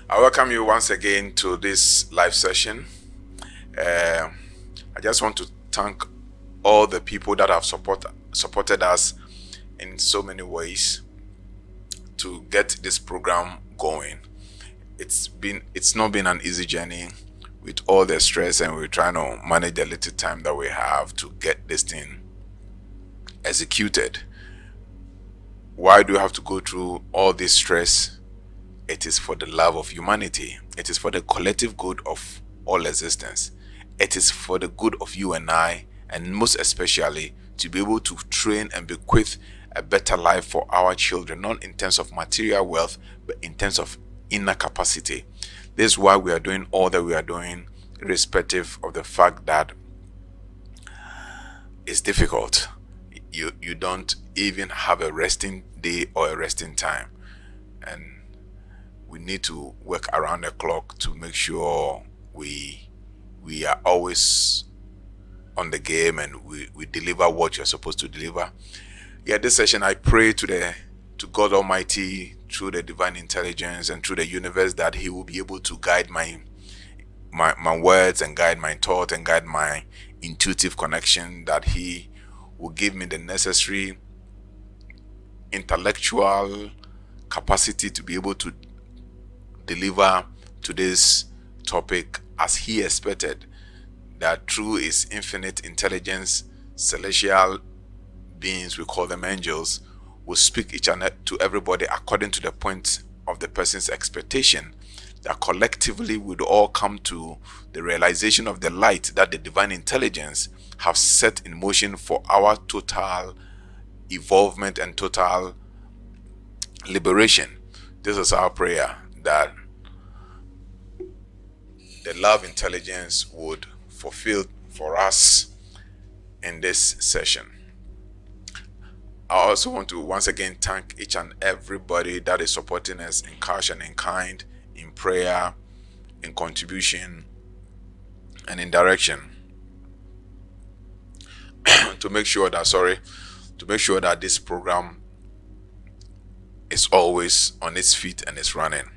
I welcome you once again to this live session. Uh, I just want to thank all the people that have supported us in so many ways to get this program going. It's not been an easy journey with all the stress, and we're trying to manage the little time that we have to get this thing executed. Why do you have to go through all this stress? It is for the love of humanity. It is for the collective good of all existence. It is for the good of you and I, and most especially to be able to train and bequeath a better life for our children, not in terms of material wealth, but in terms of inner capacity. This is why we are doing all that we are doing, irrespective of the fact that it's difficult. You don't even have a resting day or a resting time. And we need to work around the clock to make sure we are always on the game, and we deliver what you're supposed to deliver. Yeah, this session I pray to God Almighty through the divine intelligence and through the universe that He will be able to guide my words and guide my thought and guide my intuitive connection, that He will give me the necessary intellectual capacity to be able to deliver today's topic as He expected, that through His infinite intelligence, celestial beings, we call them angels, will speak each other to everybody according to the point of the person's expectation, that collectively would all come to the realization of the light that the divine intelligence have set in motion for our total evolvement and total liberation. This is our prayer, that the love intelligence would fulfill for us in this session. I also want to once again thank each and everybody that is supporting us in cash and in kind, in prayer, in contribution, and in direction to make sure that this program is always on its feet and is running.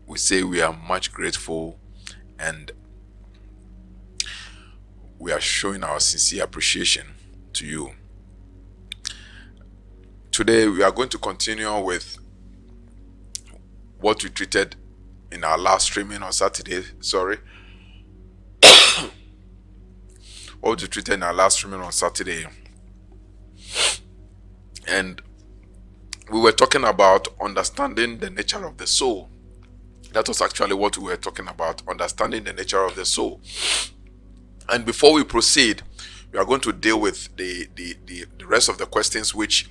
We say we are much grateful, and we are showing our sincere appreciation to you. Today we are going to continue with what we treated in our last streaming on Saturday. What we treated in our last streaming on Saturday. And we were talking about understanding the nature of the soul. That was actually what we were talking about, understanding the nature of the soul. And before we proceed, we are going to deal with the rest of the questions which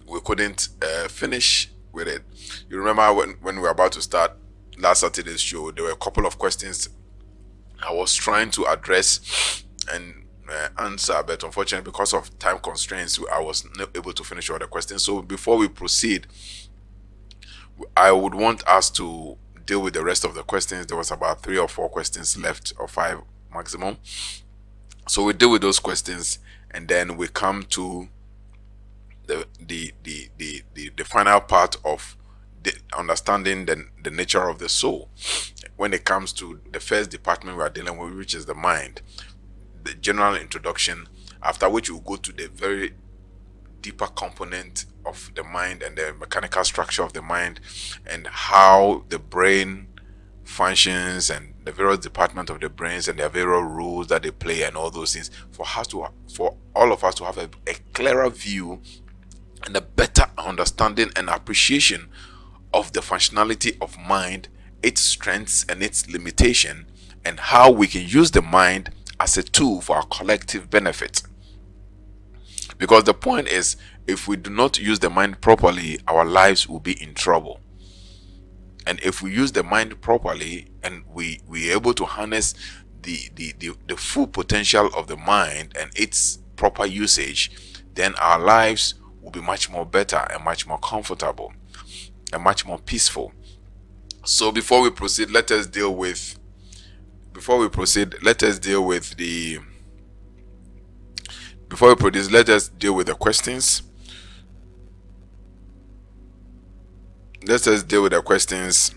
we couldn't finish with it. You remember when we were about to start last Saturday's show, there were a couple of questions I was trying to address and answer, but unfortunately because of time constraints, I was not able to finish all the questions. So before we proceed, I would want us to deal with the rest of the questions. There was about 3 or 4 questions left, or 5 maximum. So we deal with those questions, and then we come to the final part of the understanding the nature of the soul. When it comes to the first department we are dealing with, which is the mind, the general introduction, after which we'll go to the very deeper component of the mind and the mechanical structure of the mind, and how the brain functions and the various departments of the brains and their various roles that they play and all those things, for all of us to have a clearer view and a better understanding and appreciation of the functionality of mind, its strengths and its limitation, and how we can use the mind as a tool for our collective benefit. Because the point is, if we do not use the mind properly, our lives will be in trouble. And if we use the mind properly and we are able to harness the full potential of the mind and its proper usage, then our lives will be much more better and much more comfortable and much more peaceful. So before we proceed, let us deal with the questions. Let us deal with the questions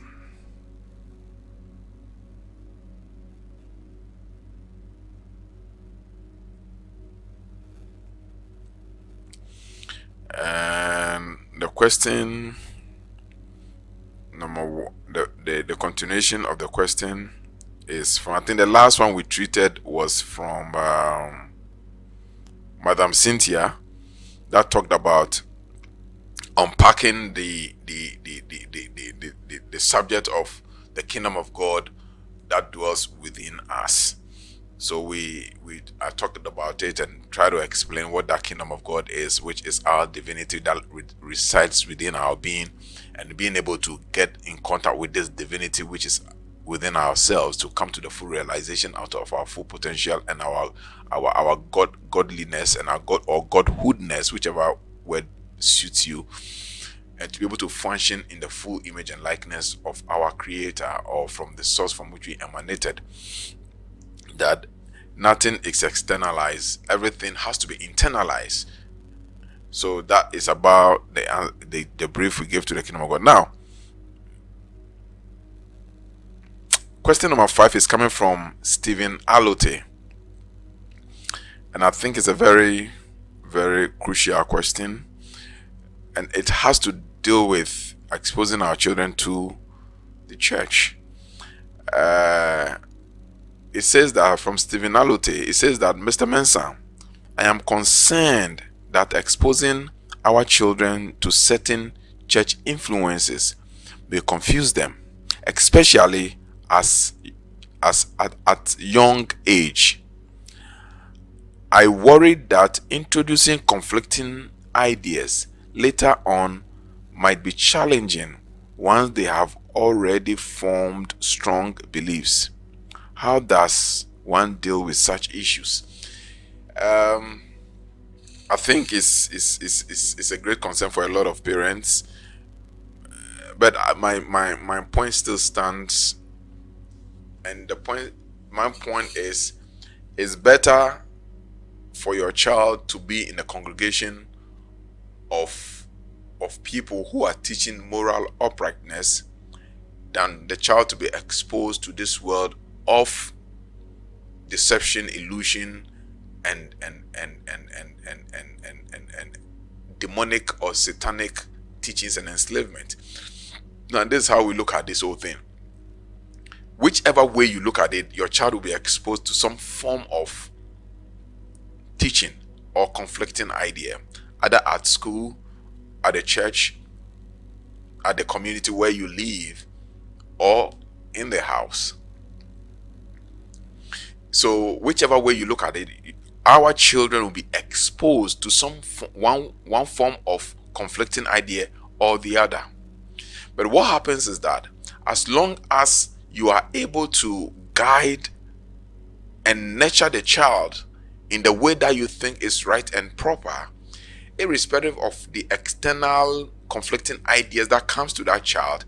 question number one, the continuation of the question is from, I think the last one we treated was from Madam Cynthia, that talked about unpacking the subject of the kingdom of God that dwells within us. So I talked about it and try to explain what that kingdom of God is, which is our divinity that resides within our being, and being able to get in contact with this divinity which is within ourselves to come to the full realization out of our full potential and our godliness and our God or godhoodness, whichever word suits you, and to be able to function in the full image and likeness of our Creator, or from the source from which we emanated. That nothing is externalized, everything has to be internalized. So that is about the brief we give to the kingdom of God. Now, question number 5 is coming from Stephen Alote, and I think it's a very, very crucial question, and it has to deal with exposing our children to the church. It says that from Stephen Alote, it says that, Mr. Mensah, I am concerned that exposing our children to certain church influences may confuse them, especially at young age. I worry that introducing conflicting ideas later on might be challenging once they have already formed strong beliefs. How does one deal with such issues? I think it's a great concern for a lot of parents, but my point still stands, and my point is, it's better for your child to be in a congregation of people who are teaching moral uprightness than the child to be exposed to this world of deception, illusion, and demonic or satanic teachings and enslavement. Now, this is how we look at this whole thing. Whichever way you look at it, your child will be exposed to some form of teaching or conflicting idea, either at school, at the church, at the community where you live, or in the house. So whichever way you look at it, our children will be exposed to one form of conflicting idea or the other. But what happens is that as long as you are able to guide and nurture the child in the way that you think is right and proper, irrespective of the external conflicting ideas that comes to that child,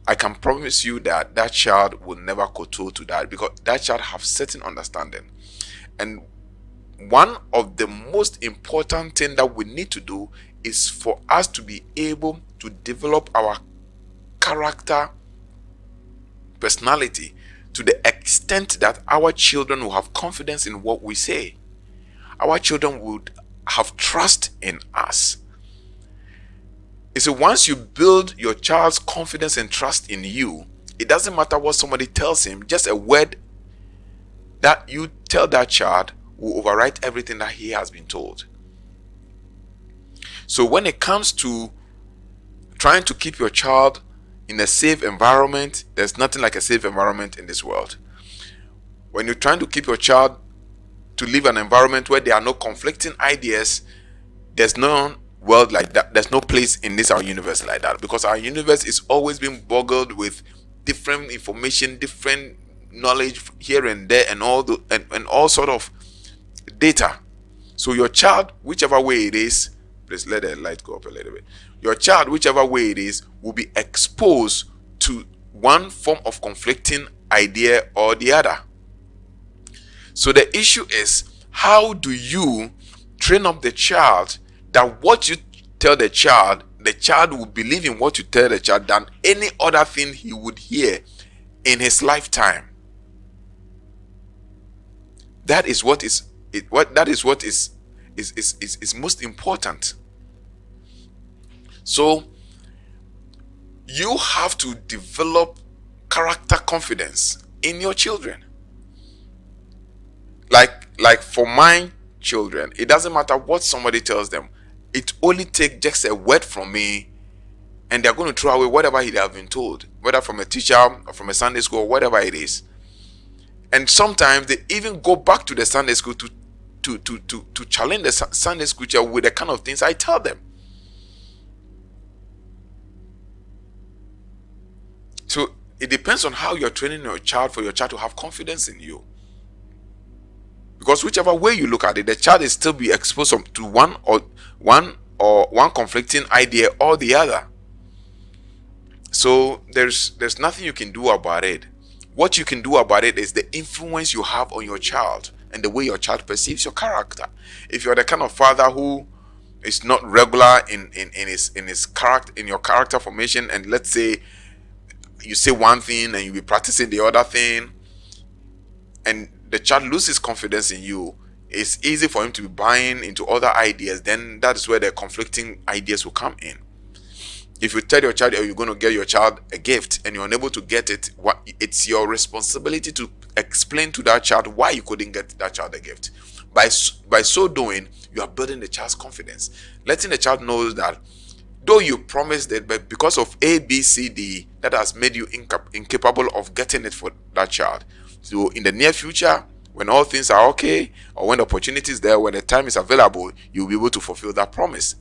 I can promise you that that child will never kowtow to that, because that child have certain understanding. And one of the most important thing that we need to do is for us to be able to develop our character, personality, to the extent that our children will have confidence in what we say. Our children would have trust in us. You see, once you build your child's confidence and trust in you, it doesn't matter what somebody tells him, just a word that you tell that child will overwrite everything that he has been told. So when it comes to trying to keep your child in a safe environment, there's nothing like a safe environment in this world. When you're trying to keep your child to live an environment where there are no conflicting ideas, there's no world like that. There's no place in this our universe like that, because our universe is always being boggled with different information, different knowledge here and there, and all sort of data. So your child, whichever way it is, please let the light go up a little bit. Your child, whichever way it is, will be exposed to one form of conflicting idea or the other. So the issue is, how do you train up the child that what you tell the child will believe in what you tell the child than any other thing he would hear in his lifetime? That is what is most important. So you have to develop character confidence in your children. Like for my children, it doesn't matter what somebody tells them. It only takes just a word from me, and they're going to throw away whatever they have been told, whether from a teacher or from a Sunday school or whatever it is. And sometimes they even go back to the Sunday school to challenge the Sunday scripture with the kind of things I tell them. So it depends on how you're training your child for your child to have confidence in you. Because whichever way you look at it, the child is still be exposed to one conflicting idea or the other. So there's nothing you can do about it. What you can do about it is the influence you have on your child and the way your child perceives your character. If you're the kind of father who is not regular in his character, in your character formation, and let's say you say one thing and you be practicing the other thing, and the child loses confidence in you, it's easy for him to be buying into other ideas. Then that is where the conflicting ideas will come in. If you tell your child you're going to get your child a gift and you're unable to get it, it's your responsibility to explain to that child why you couldn't get that child a gift. By so doing, you are building the child's confidence, letting the child know that though you promised it, but because of A, B, C, D, that has made you incapable of getting it for that child. So in the near future, when all things are okay, or when the opportunity is there, when the time is available, you'll be able to fulfill that promise.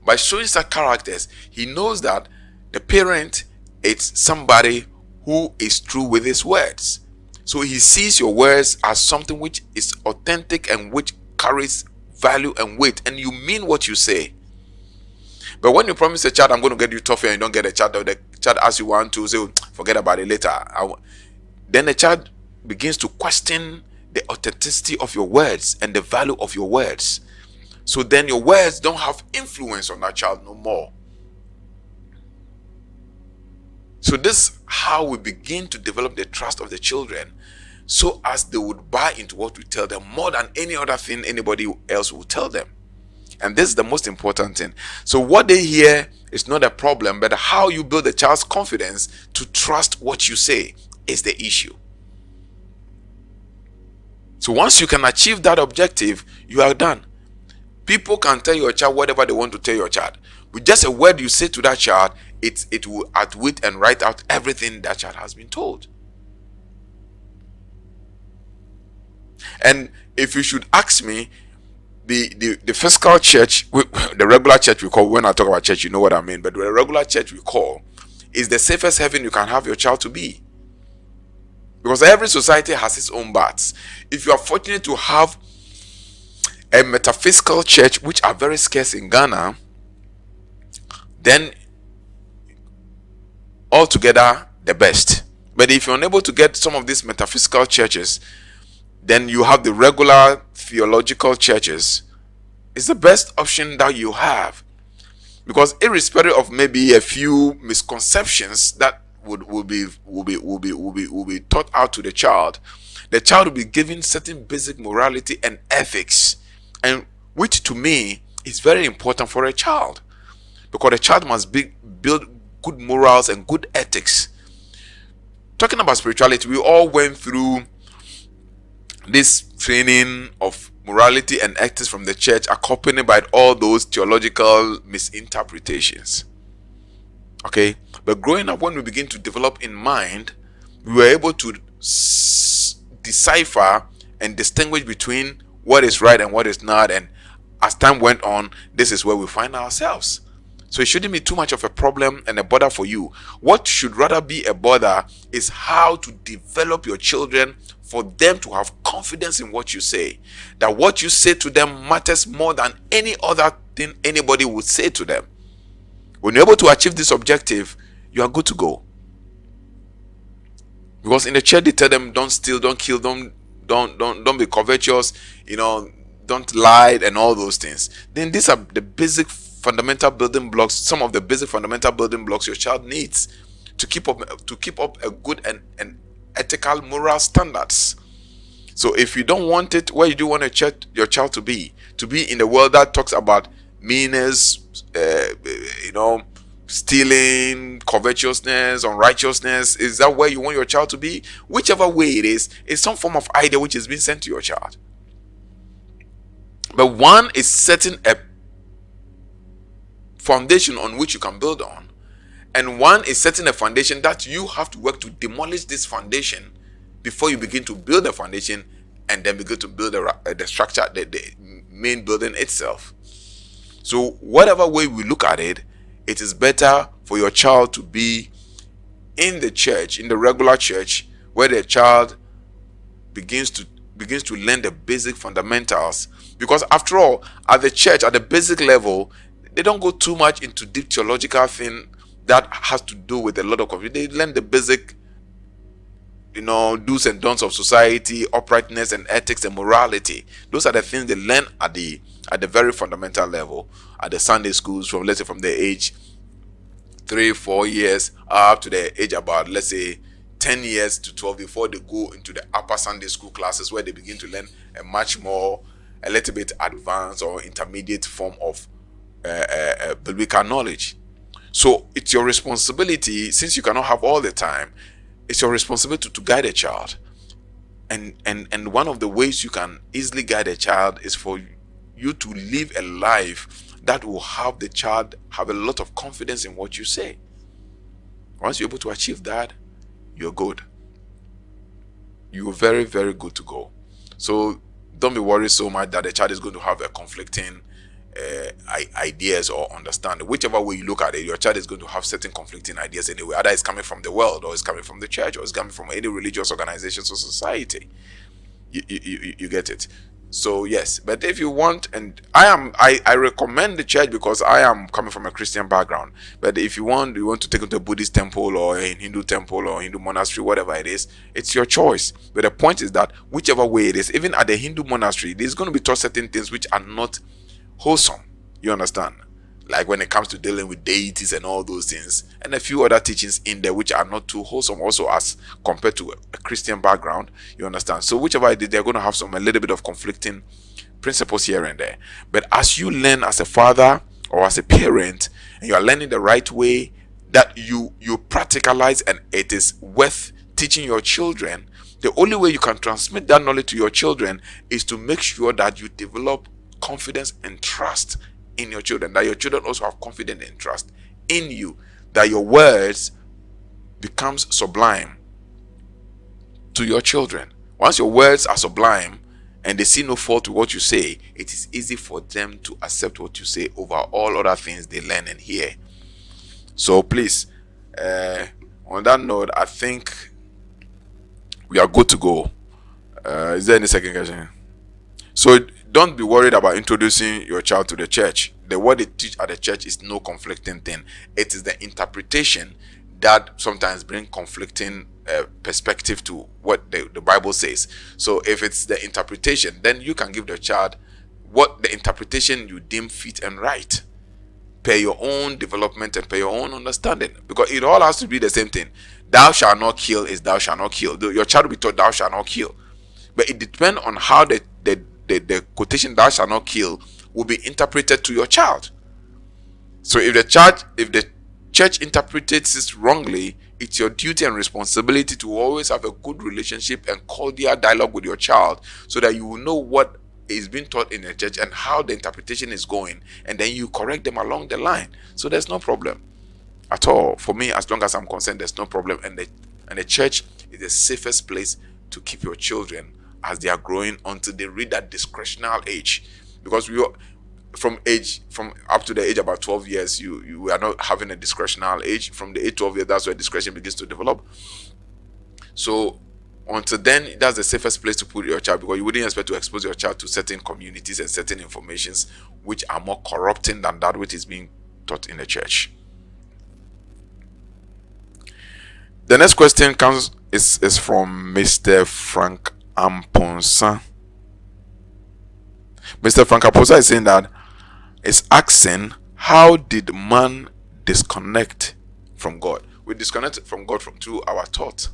By showing such characters, he knows that the parent is somebody who is true with his words. So he sees your words as something which is authentic and which carries value and weight, and you mean what you say. But when you promise a child, I'm going to get you toffee, and you don't get a child, or the child asks you want to say, forget about it later. Then the child begins to question the authenticity of your words and the value of your words. So then your words don't have influence on that child no more. So this is how we begin to develop the trust of the children, so as they would buy into what we tell them more than any other thing anybody else will tell them. And this is the most important thing. So what they hear is not a problem, but how you build the child's confidence to trust what you say is the issue. So once you can achieve that objective, you are done. People can tell your child whatever they want to tell your child. With just a word you say to that child, it will outwit and write out everything that child has been told. And if you should ask me, the physical church, the regular church we call, when I talk about church, you know what I mean, but the regular church we call is the safest heaven you can have your child to be. Because every society has its own baths. If you are fortunate to have a metaphysical church, which are very scarce in Ghana, then altogether the best. But if you're unable to get some of these metaphysical churches, then you have the regular theological churches. It's the best option that you have, because irrespective of maybe a few misconceptions that will be taught out to the child will be given certain basic morality and ethics, and which to me is very important for a child, because a child must build good morals and good ethics. Talking about spirituality, we all went through this training of morality and ethics from the church, accompanied by all those theological misinterpretations. Okay, but growing up, when we begin to develop in mind, we were able to decipher and distinguish between what is right and what is not, and as time went on, this is where we find ourselves. So it shouldn't be too much of a problem and a bother for you. What should rather be a bother is how to develop your children for them to have confidence in what you say. That what you say to them matters more than any other thing anybody would say to them. When you're able to achieve this objective, you are good to go. Because in the church they tell them, don't steal, don't kill, don't be covetous, don't lie and all those things. Then these are the basic fundamental building blocks, some of the basic fundamental building blocks your child needs to keep up a good and ethical moral standards. So if you don't want it, where you do want your child to be in the world that talks about meanness, stealing, covetousness, unrighteousness? Is that where you want your child to be? Whichever way it is some form of idea which is being sent to your child. But one is setting a foundation on which you can build on, and one is setting a foundation that you have to work to demolish this foundation before you begin to build the foundation and then begin to build the structure, the main building itself. So whatever way we look at it, it is better for your child to be in the church, in the regular church, where the child begins to learn the basic fundamentals. Because after all, at the church, at the basic level, they don't go too much into deep theological thing that has to do with a lot of confusion. They learn the basic, do's and don'ts of society, uprightness and ethics and morality. Those are the things they learn at the very fundamental level at the Sunday schools, from let's say from the age 3-4 years up to the age about, let's say, 10 years to 12, before they go into the upper Sunday school classes, where they begin to learn a little bit advanced or intermediate form of biblical knowledge. So it's your responsibility, since you cannot have all the time, it's your responsibility to guide a child. And one of the ways you can easily guide a child is for you to live a life that will have the child have a lot of confidence in what you say. Once you're able to achieve that, you're good. You're very, very good to go. So don't be worried so much that the child is going to have a conflicting ideas or understanding. Whichever way you look at it, your child is going to have certain conflicting ideas anyway. Either it's coming from the world, or it's coming from the church, or it's coming from any religious organizations or society. You get it. So yes, but if you want, and I recommend the church because I am coming from a Christian background. But if you want to take them to a Buddhist temple or a Hindu temple or Hindu monastery, whatever it is, it's your choice. But the point is that whichever way it is, even at the Hindu monastery, there's going to be taught certain things which are not wholesome. You understand? Like when it comes to dealing with deities and all those things, and a few other teachings in there which are not too wholesome also as compared to a Christian background. You understand? So whichever I did, they're going to have a little bit of conflicting principles here and there. But as you learn as a father or as a parent, and you are learning the right way, that you practicalize, and it is worth teaching your children, the only way you can transmit that knowledge to your children is to make sure that you develop confidence and trust in your children, that your children also have confidence and trust in you, that your words becomes sublime to your children. Once your words are sublime and they see no fault to what you say, it is easy for them to accept what you say over all other things they learn and hear. So please, on that note, I think we are good to go. Is there any second question? So don't be worried about introducing your child to the church. What they teach at the church is no conflicting thing. It is the interpretation that sometimes bring conflicting perspective to what the Bible says. So if it's the interpretation, then you can give the child what the interpretation you deem fit and right, per your own development and per your own understanding, because it all has to be the same thing. Thou shalt not kill is thou shalt not kill. Your child will be taught thou shalt not kill, but it depends on how the quotation thou shalt not kill will be interpreted to your child. So if the church interprets it wrongly, it's your duty and responsibility to always have a good relationship and cordial dialogue with your child, so that you will know what is being taught in the church and how the interpretation is going, and then you correct them along the line. So there's no problem at all. For me, as long as I'm concerned, there's no problem. And the church is the safest place to keep your children as they are growing until they reach that discretional age. Because from up to the age about 12 years, you are not having a discretional age. From the age 12 years, that's where discretion begins to develop. So until then, that's the safest place to put your child, because you wouldn't expect to expose your child to certain communities and certain informations which are more corrupting than that which is being taught in the church. The next question is from Mr. Frank Amponsa. Mr. Frank Amponsa is saying that, is asking, how did man disconnect from God? We disconnect from God through our thought.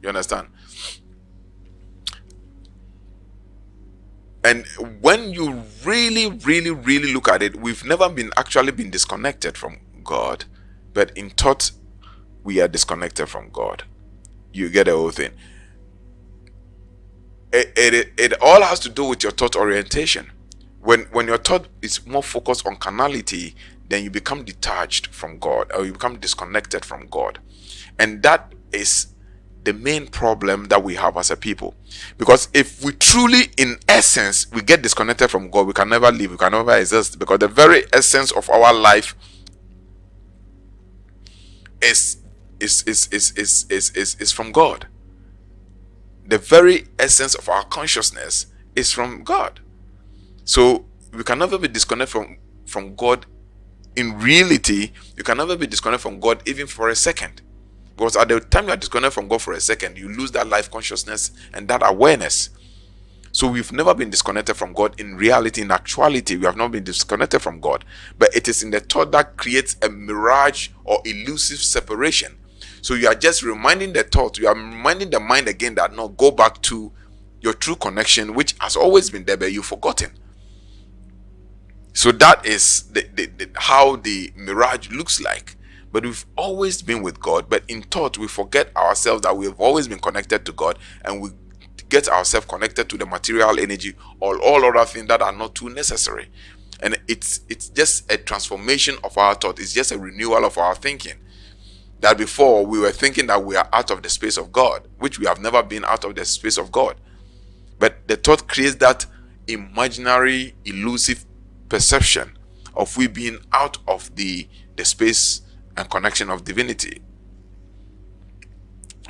You understand? And when you really, really, really look at it, we've never been actually been disconnected from God, but in thought, we are disconnected from God. You get the whole thing. It all has to do with your thought orientation. When your thought is more focused on carnality, then you become detached from God, or you become disconnected from God. And that is the main problem that we have as a people. Because if we truly, in essence, we get disconnected from God, we can never live, we can never exist, because the very essence of our life is from God. The very essence of our consciousness is from God. So we can never be disconnected from God. In reality, you can never be disconnected from God even for a second. Because at the time you are disconnected from God for a second, you lose that life consciousness and that awareness. So we've never been disconnected from God. In reality, in actuality, we have not been disconnected from God. But it is in the thought that creates a mirage or elusive separation. So you are just reminding the thought, you are reminding the mind again that no, go back to your true connection, which has always been there, but you've forgotten. So that is how the mirage looks like. But we've always been with God, but in thought we forget ourselves that we have always been connected to God, and we get ourselves connected to the material energy or all other things that are not too necessary. And it's just a transformation of our thought. It's just a renewal of our thinking. That before we were thinking that we are out of the space of God, which we have never been out of the space of God. But the thought creates that imaginary, elusive perception of we being out of the space and connection of divinity.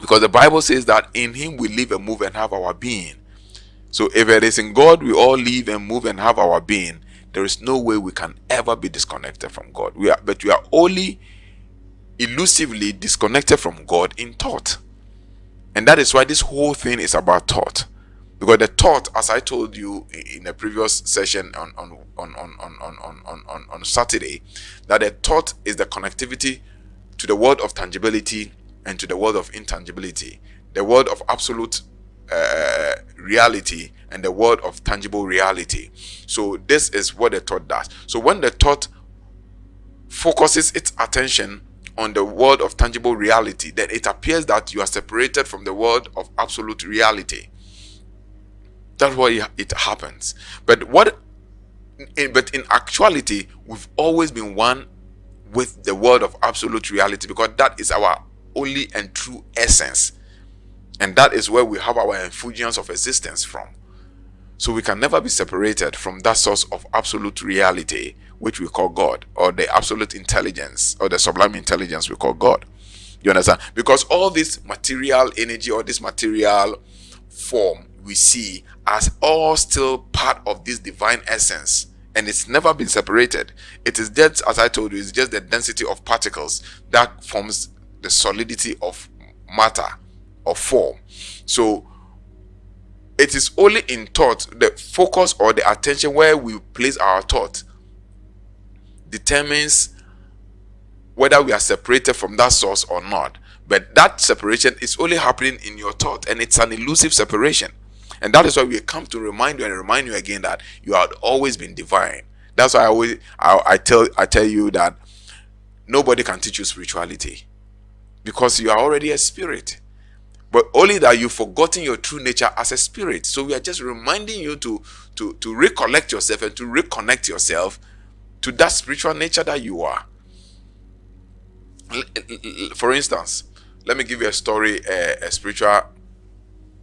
Because the Bible says that in Him we live and move and have our being. So if it is in God we all live and move and have our being, there is no way we can ever be disconnected from God. We are only elusively disconnected from God in thought. And that is why this whole thing is about thought. Because the thought, as I told you in a previous session on Saturday, that the thought is the connectivity to the world of tangibility and to the world of intangibility, the world of absolute reality and the world of tangible reality. So this is what the thought does. So when the thought focuses its attention on the world of tangible reality, then it appears that you are separated from the world of absolute reality. That's why it happens. But in actuality, we've always been one with the world of absolute reality, because that is our only and true essence, and that is where we have our effulgence of existence from. So we can never be separated from that source of absolute reality, which we call God, or the absolute intelligence, or the sublime intelligence we call God. You understand? Because all this material energy or this material form we see as all still part of this divine essence, and it's never been separated. It is just, as I told you, it's just the density of particles that forms the solidity of matter or form. So it is only in thought, the focus or the attention where we place our thought determines whether we are separated from that source or not. But that separation is only happening in your thought, and it's an elusive separation. And that is why we come to remind you again that you had always been divine. That's why I tell you that nobody can teach you spirituality, because you are already a spirit. But only that you've forgotten your true nature as a spirit. So we are just reminding you to recollect yourself and to reconnect yourself to that spiritual nature that you are. For instance, let me give you a story a spiritual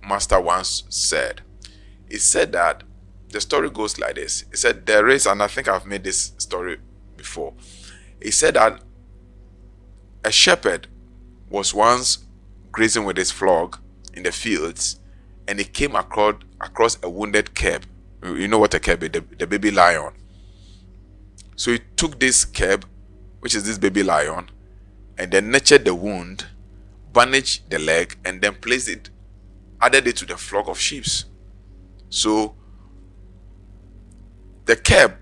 master once said. He said that the story goes like this. He said there is, and I think I've made this story before. He said that a shepherd was once grazing with his flock in the fields, and he came across a wounded cub. You know what a cub is, the baby lion. So he took this cub, which is this baby lion, and then nurtured the wound, bandaged the leg, and then added it to the flock of sheep. So the cub,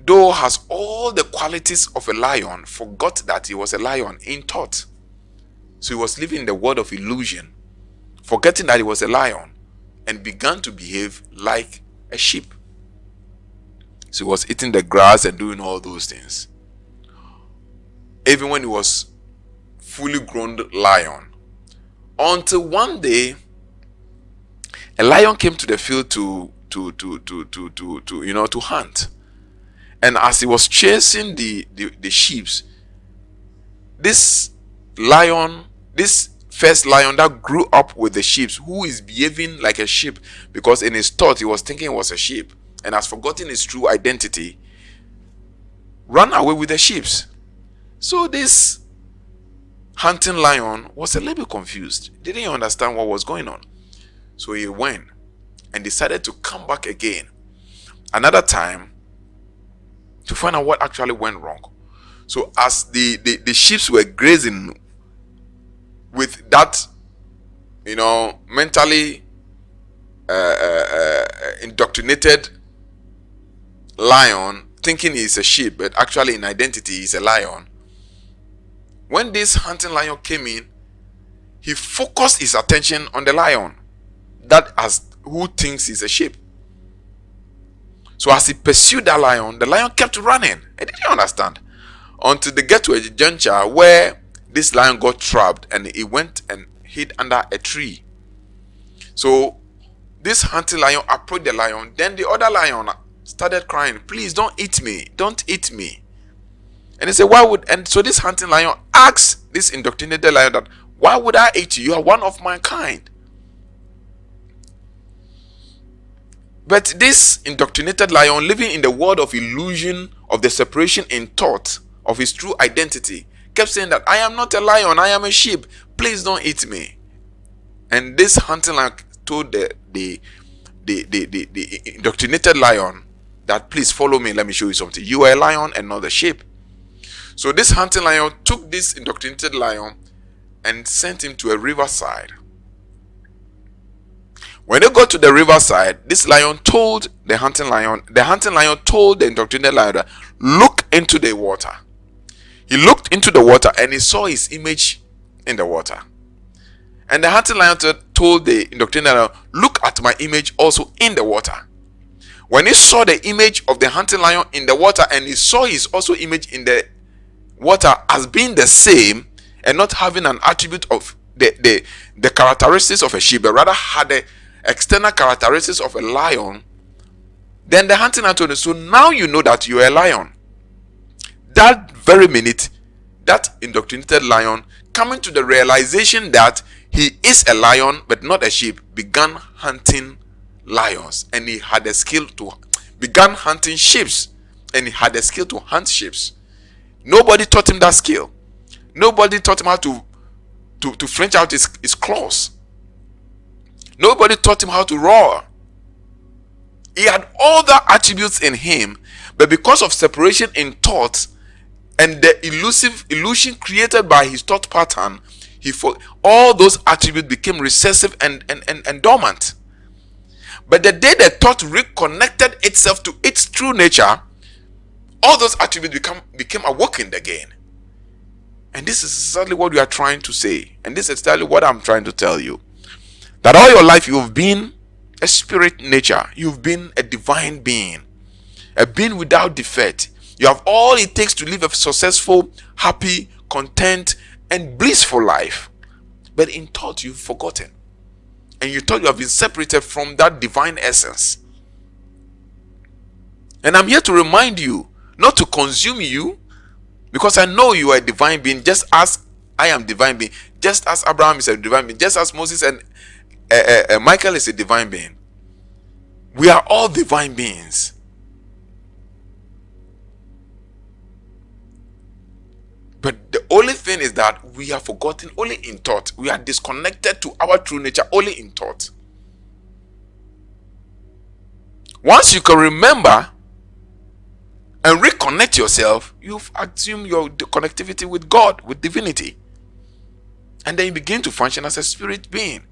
though has all the qualities of a lion, forgot that he was a lion in thought. So he was living in the world of illusion, forgetting that he was a lion, and began to behave like a sheep. So he was eating the grass and doing all those things. Even when he was fully grown lion. Until one day, a lion came to the field to hunt. And as he was chasing the sheep, this first lion that grew up with the sheep, who is behaving like a sheep, because in his thought he was thinking it was a sheep and has forgotten his true identity, ran away with the sheep. So this hunting lion was a little bit confused, didn't understand what was going on. So he went and decided to come back again another time to find out what actually went wrong. So as the sheep were grazing with that, mentally indoctrinated lion, thinking he's a sheep, but actually in identity he's a lion. When this hunting lion came in, he focused his attention on the lion, who thinks he's a sheep. So as he pursued that lion, the lion kept running. I didn't understand until they get to a juncture where this lion got trapped and he went and hid under a tree. So this hunting lion approached the lion. Then the other lion started crying, "Please don't eat me, don't eat me." And he said, and so this hunting lion asked this indoctrinated lion that, "Why would I eat you? You are one of my kind." But this indoctrinated lion, living in the world of illusion, of the separation in thought of his true identity, kept saying that, "I am not a lion, I am a sheep. Please don't eat me." And this hunting lion told the indoctrinated lion that, "Please follow me, let me show you something. You are a lion and not a sheep." So this hunting lion took this indoctrinated lion and sent him to a riverside. When they got to the riverside, this lion told the hunting lion told the indoctrinated lion that, "Look into the water." He looked into the water and he saw his image in the water. And the hunting lion told the indoctrinated lion, "Look at my image also in the water." When he saw the image of the hunting lion in the water and he saw his also image in the water as being the same and not having an attribute of the characteristics of a sheep, but rather had the external characteristics of a lion, then the hunting lion told him, "So now you know that you are a lion." That very minute, that indoctrinated lion, coming to the realization that he is a lion but not a sheep, began hunting lions, and he had a skill to began hunting sheep, and he had a skill to hunt sheep. Nobody taught him that skill. Nobody taught him how to flinch out his claws. Nobody taught him how to roar. He had all the attributes in him, but because of separation in thought and the illusion created by his thought pattern, all those attributes became recessive and dormant. But the day the thought reconnected itself to its true nature, all those attributes became awakened again. And this is exactly what we are trying to say. And this is exactly what I'm trying to tell you. That all your life you've been a spirit nature. You've been a divine being. A being without defect. You have all it takes to live a successful, happy, content, and blissful life. But in thought you've forgotten. And you thought you have been separated from that divine essence. And I'm here to remind you not to consume you, because I know you are a divine being, just as I am divine being, just as Abraham is a divine being, just as Moses and Michael is a divine being. We are all divine beings. But the only thing is that we are forgotten only in thought. We are disconnected to our true nature only in thought. Once you can remember and reconnect yourself, you've assumed your connectivity with God, with divinity. And then you begin to function as a spirit being.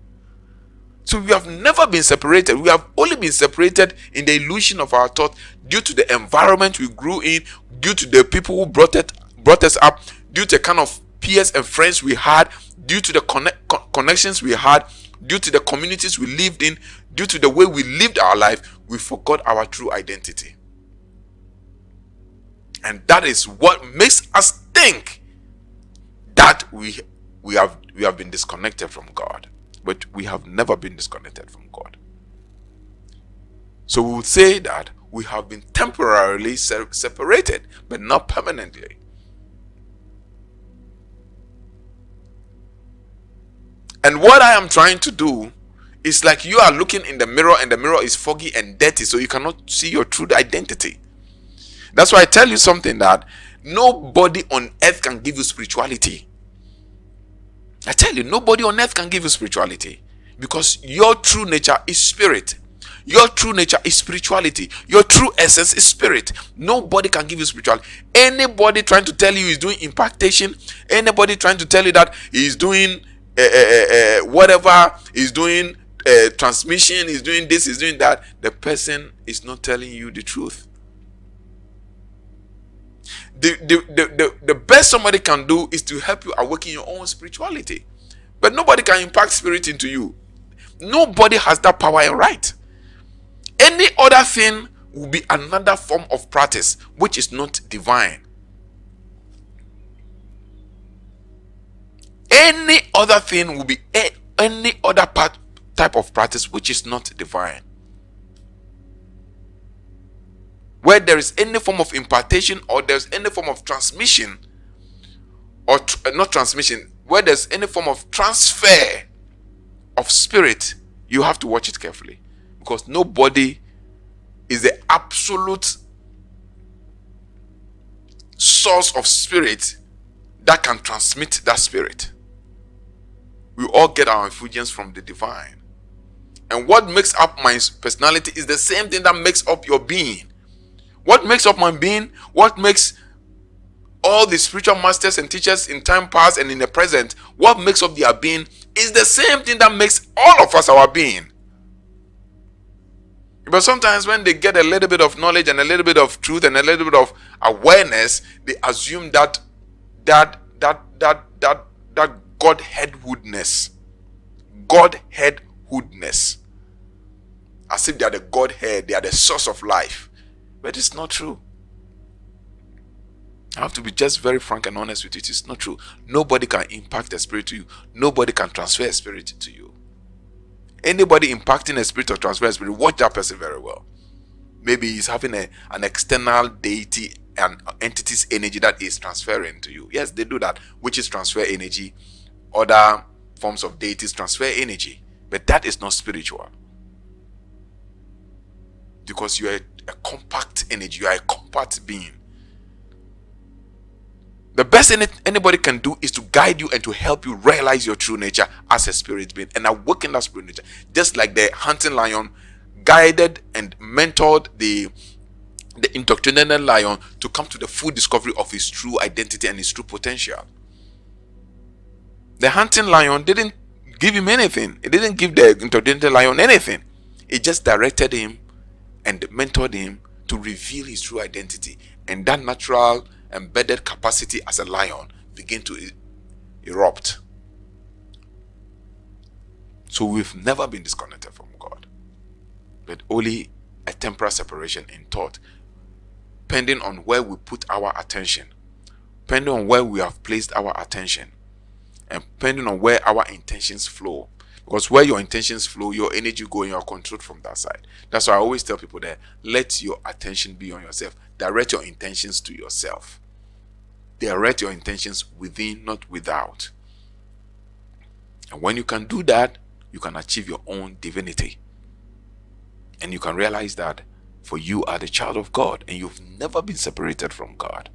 So we have never been separated. We have only been separated in the illusion of our thought due to the environment we grew in, due to the people who brought us up, due to the kind of peers and friends we had, due to the connections we had, due to the communities we lived in, due to the way we lived our life. We forgot our true identity. And that is what makes us think that we have been disconnected from God. But we have never been disconnected from God. So we would say that we have been temporarily separated, but not permanently. And what I am trying to do is like you are looking in the mirror and the mirror is foggy and dirty, so you cannot see your true identity. That's why I tell you something, that nobody on earth can give you spirituality. I tell you, nobody on earth can give you spirituality, because your true nature is spirit. Your true nature is spirituality. Your true essence is spirit. Nobody can give you spirituality. Anybody trying to tell you he's doing impartation, anybody trying to tell you that he's doing whatever, he's doing transmission, he's doing this, he's doing that, the person is not telling you the truth. The best somebody can do is to help you awaken your own spirituality. But nobody can impact spirit into you. Nobody has that power and right. Any other thing will be another form of practice which is not divine. Any other thing will be any other type of practice which is not divine. Where there is any form of impartation, or there's any form of transmission, or not transmission, where there's any form of transfer of spirit, you have to watch it carefully, because nobody is the absolute source of spirit that can transmit that spirit. We all get our infusions from the divine. And what makes up my personality is the same thing that makes up your being. What makes up my being, what makes all the spiritual masters and teachers in time past and in the present, what makes up their being is the same thing that makes all of us our being. But sometimes when they get a little bit of knowledge and a little bit of truth and a little bit of awareness, they assume that Godheadhoodness, as if they are the Godhead, they are the source of life. But it's not true. I have to be just very frank and honest with you. It's not true. Nobody can impact a spirit to you. Nobody can transfer a spirit to you. Anybody impacting a spirit or transfer a spirit, watch that person very well. Maybe he's having an external deity and entity's energy that is transferring to you. Yes, they do that, which is transfer energy. Other forms of deities transfer energy. But that is not spiritual. Because you are a compact energy, you are a compact being. The best anybody can do is to guide you and to help you realize your true nature as a spirit being and awaken that spirit nature. Just like the hunting lion guided and mentored the indoctrinated lion to come to the full discovery of his true identity and his true potential. The hunting lion didn't give him anything. It didn't give the indoctrinated lion anything. It just directed him and mentored him to reveal his true identity, and that natural embedded capacity as a lion began to erupt. So we've never been disconnected from God, but only a temporal separation in thought, depending on where we put our attention, depending on where we have placed our attention, and depending on where our intentions flow. Because where your intentions flow, your energy go, and you are controlled from that side. That's why I always tell people that let your attention be on yourself. Direct your intentions to yourself. Direct your intentions within, not without. And when you can do that, you can achieve your own divinity. And you can realize that for you are the child of God, and you've never been separated from God.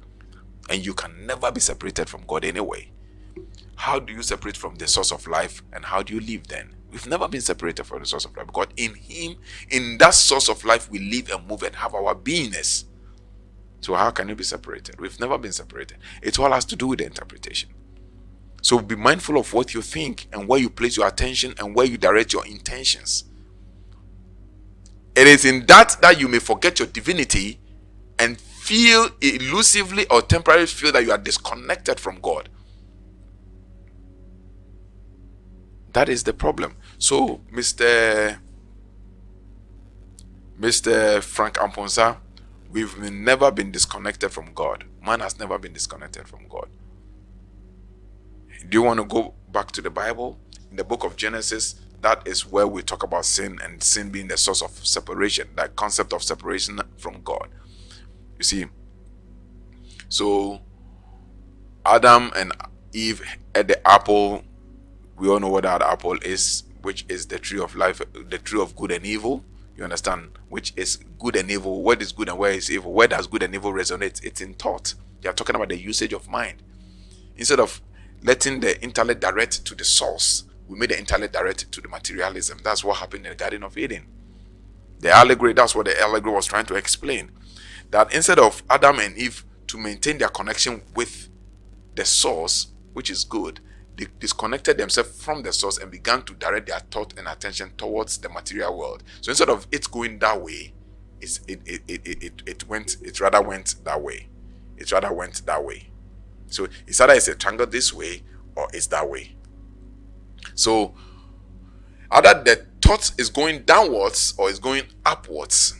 And you can never be separated from God anyway. How do you separate from the source of life, and how do you live then? We've never been separated from the source of life, because in him, in that source of life, we live and move and have our beingness. So how can you be separated? We've never been separated. It all has to do with the interpretation. So be mindful of what you think and where you place your attention and where you direct your intentions. It is in that you may forget your divinity and feel elusively or temporarily feel that you are disconnected from God. That is the problem. So, Mr. Frank Amponsa, We've never been disconnected from God. Man has never been disconnected from God. Do you want to go back to the Bible? In the book of Genesis, that is where we talk about sin, and sin being the source of separation, that concept of separation from God. You see, so Adam and Eve ate the apple. We all know what that apple is, which is the tree of life, the tree of good and evil. You understand? Which is good and evil. What is good and where is evil? Where does good and evil resonate? It's in thought. They are talking about the usage of mind. Instead of letting the intellect direct to the source, we made the intellect direct to the materialism. That's what happened in the Garden of Eden. The allegory, that's what the allegory was trying to explain. That instead of Adam and Eve to maintain their connection with the source, which is good, they disconnected themselves from the source and began to direct their thought and attention towards the material world. So instead of it going that way, it rather went that way. It rather went that way. So it's either it's a triangle this way or it's that way. So either the thought is going downwards or it's going upwards.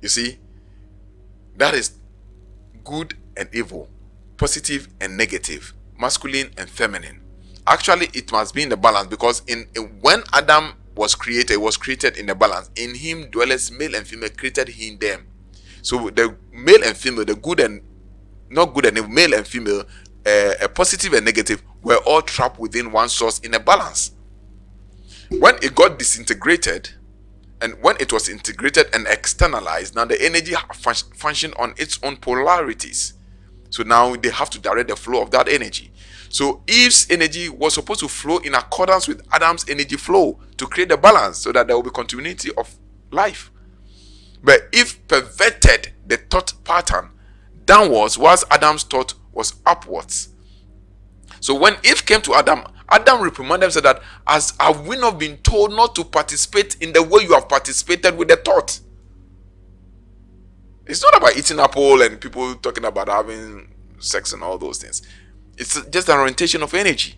You see, that is good and evil, positive and negative, masculine and feminine. Actually, it must be in the balance, because when Adam was created, it was created in the balance. In him dwelleth male and female, created he in them. So the male and female, the good and not good and evil, male and female, a positive and negative, were all trapped within one source in a balance. When it got disintegrated, and when it was integrated and externalized, now the energy functioned on its own polarities. So now they have to direct the flow of that energy. So Eve's energy was supposed to flow in accordance with Adam's energy flow to create the balance, so that there will be continuity of life. But Eve perverted the thought pattern downwards, whilst Adam's thought was upwards. So when Eve came to Adam, Adam reprimanded him and said that, as have we not been told not to participate in the way you have participated with the thought? It's not about eating apple and people talking about having sex and all those things. It's just an orientation of energy.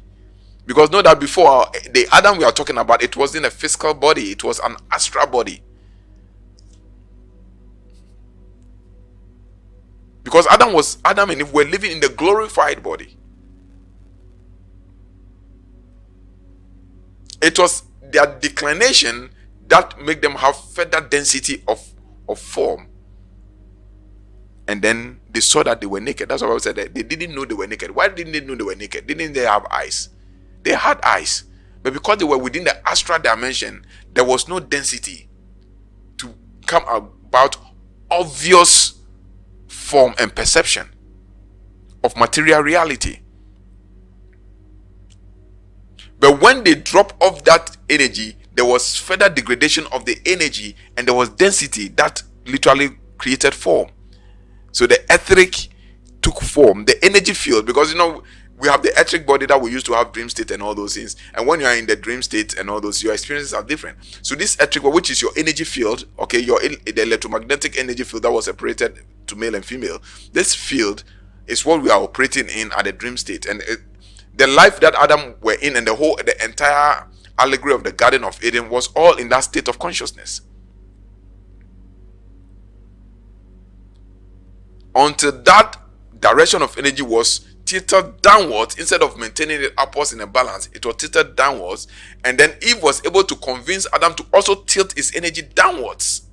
Because know that before, the Adam we are talking about, it wasn't a physical body, it was an astral body. Because Adam and Eve were living in the glorified body. It was their declination that made them have further density of form. And then they saw that they were naked. That's why I said that they didn't know they were naked. Why didn't they know they were naked? Didn't they have eyes? They had eyes. But because they were within the astral dimension, there was no density to come about obvious form and perception of material reality. But when they drop off that energy, there was further degradation of the energy, and there was density that literally created form. So the etheric took form, the energy field, because we have the etheric body that we used to have dream state and all those things. And when you are in the dream state and all those, your experiences are different. So this etheric, which is your energy field, okay, the electromagnetic energy field that was separated to male and female, this field is what we are operating in at the dream state. And the life that Adam were in, and the entire allegory of the Garden of Eden was all in that state of consciousness. Until that direction of energy was tilted downwards, instead of maintaining it upwards in a balance, it was tilted downwards. And then Eve was able to convince Adam to also tilt his energy downwards.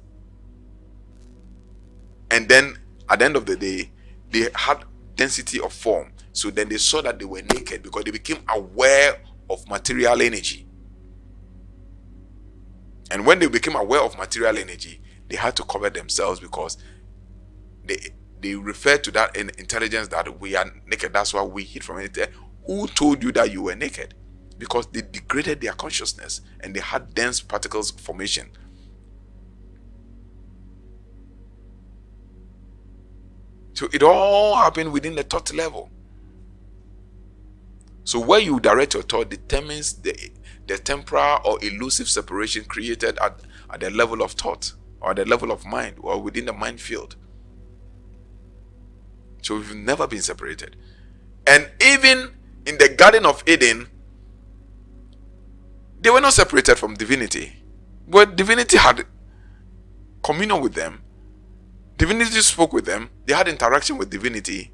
And then at the end of the day, they had density of form. So then they saw that they were naked, because they became aware of material energy. And when they became aware of material energy, they had to cover themselves, because they refer to that in intelligence that we are naked. That's why we hid from it. Who told you that you were naked? Because they degraded their consciousness and they had dense particles formation. So it all happened within the thought level. So where you direct your thought determines the temporal or elusive separation created at the level of thought, or the level of mind, or within the mind field. So we've never been separated. And even in the Garden of Eden, they were not separated from divinity. But divinity had communion with them. Divinity spoke with them. They had interaction with divinity,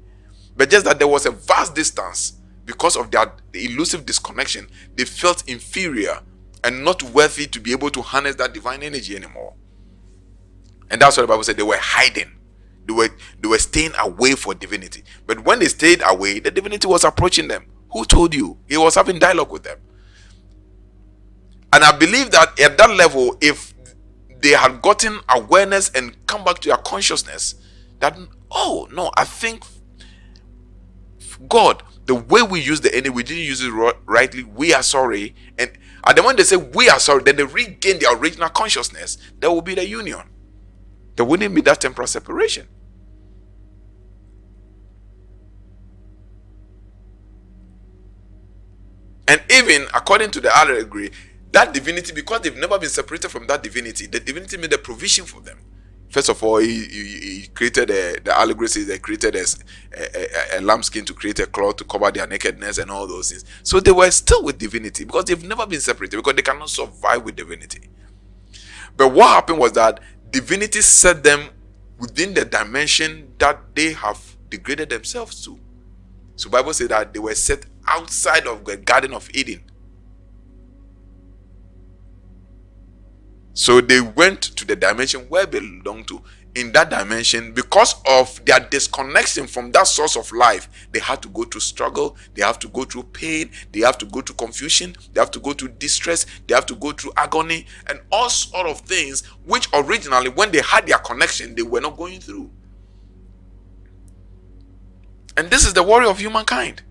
but just that there was a vast distance because of the elusive disconnection. They felt inferior and not worthy to be able to harness that divine energy anymore. And that's what the Bible said. They were hiding. They were staying away for divinity. But when they stayed away, the divinity was approaching them. Who told you? He was having dialogue with them. And I believe that at that level, if they had gotten awareness and come back to their consciousness, that, oh no, I think God, the way we use the energy, we didn't use it rightly. We are sorry. And at the moment they say we are sorry, then they regain their original consciousness. There will be the union. There wouldn't be that temporal separation. And even according to the allegory, that divinity, because they've never been separated from that divinity, the divinity made a provision for them. First of all, he created the allegory says they created a lambskin to create a cloth to cover their nakedness and all those things. So they were still with divinity because they've never been separated, because they cannot survive with divinity. But what happened was that divinity set them within the dimension that they have degraded themselves to. So Bible says that they were set outside of the Garden of Eden. So they went to the dimension where they belong to. In that dimension, because of their disconnection from that source of life, they had to go through struggle, they have to go through pain, they have to go through confusion, they have to go through distress, they have to go through agony, and all sort of things which originally, when they had their connection, they were not going through. And this is the worry of humankind.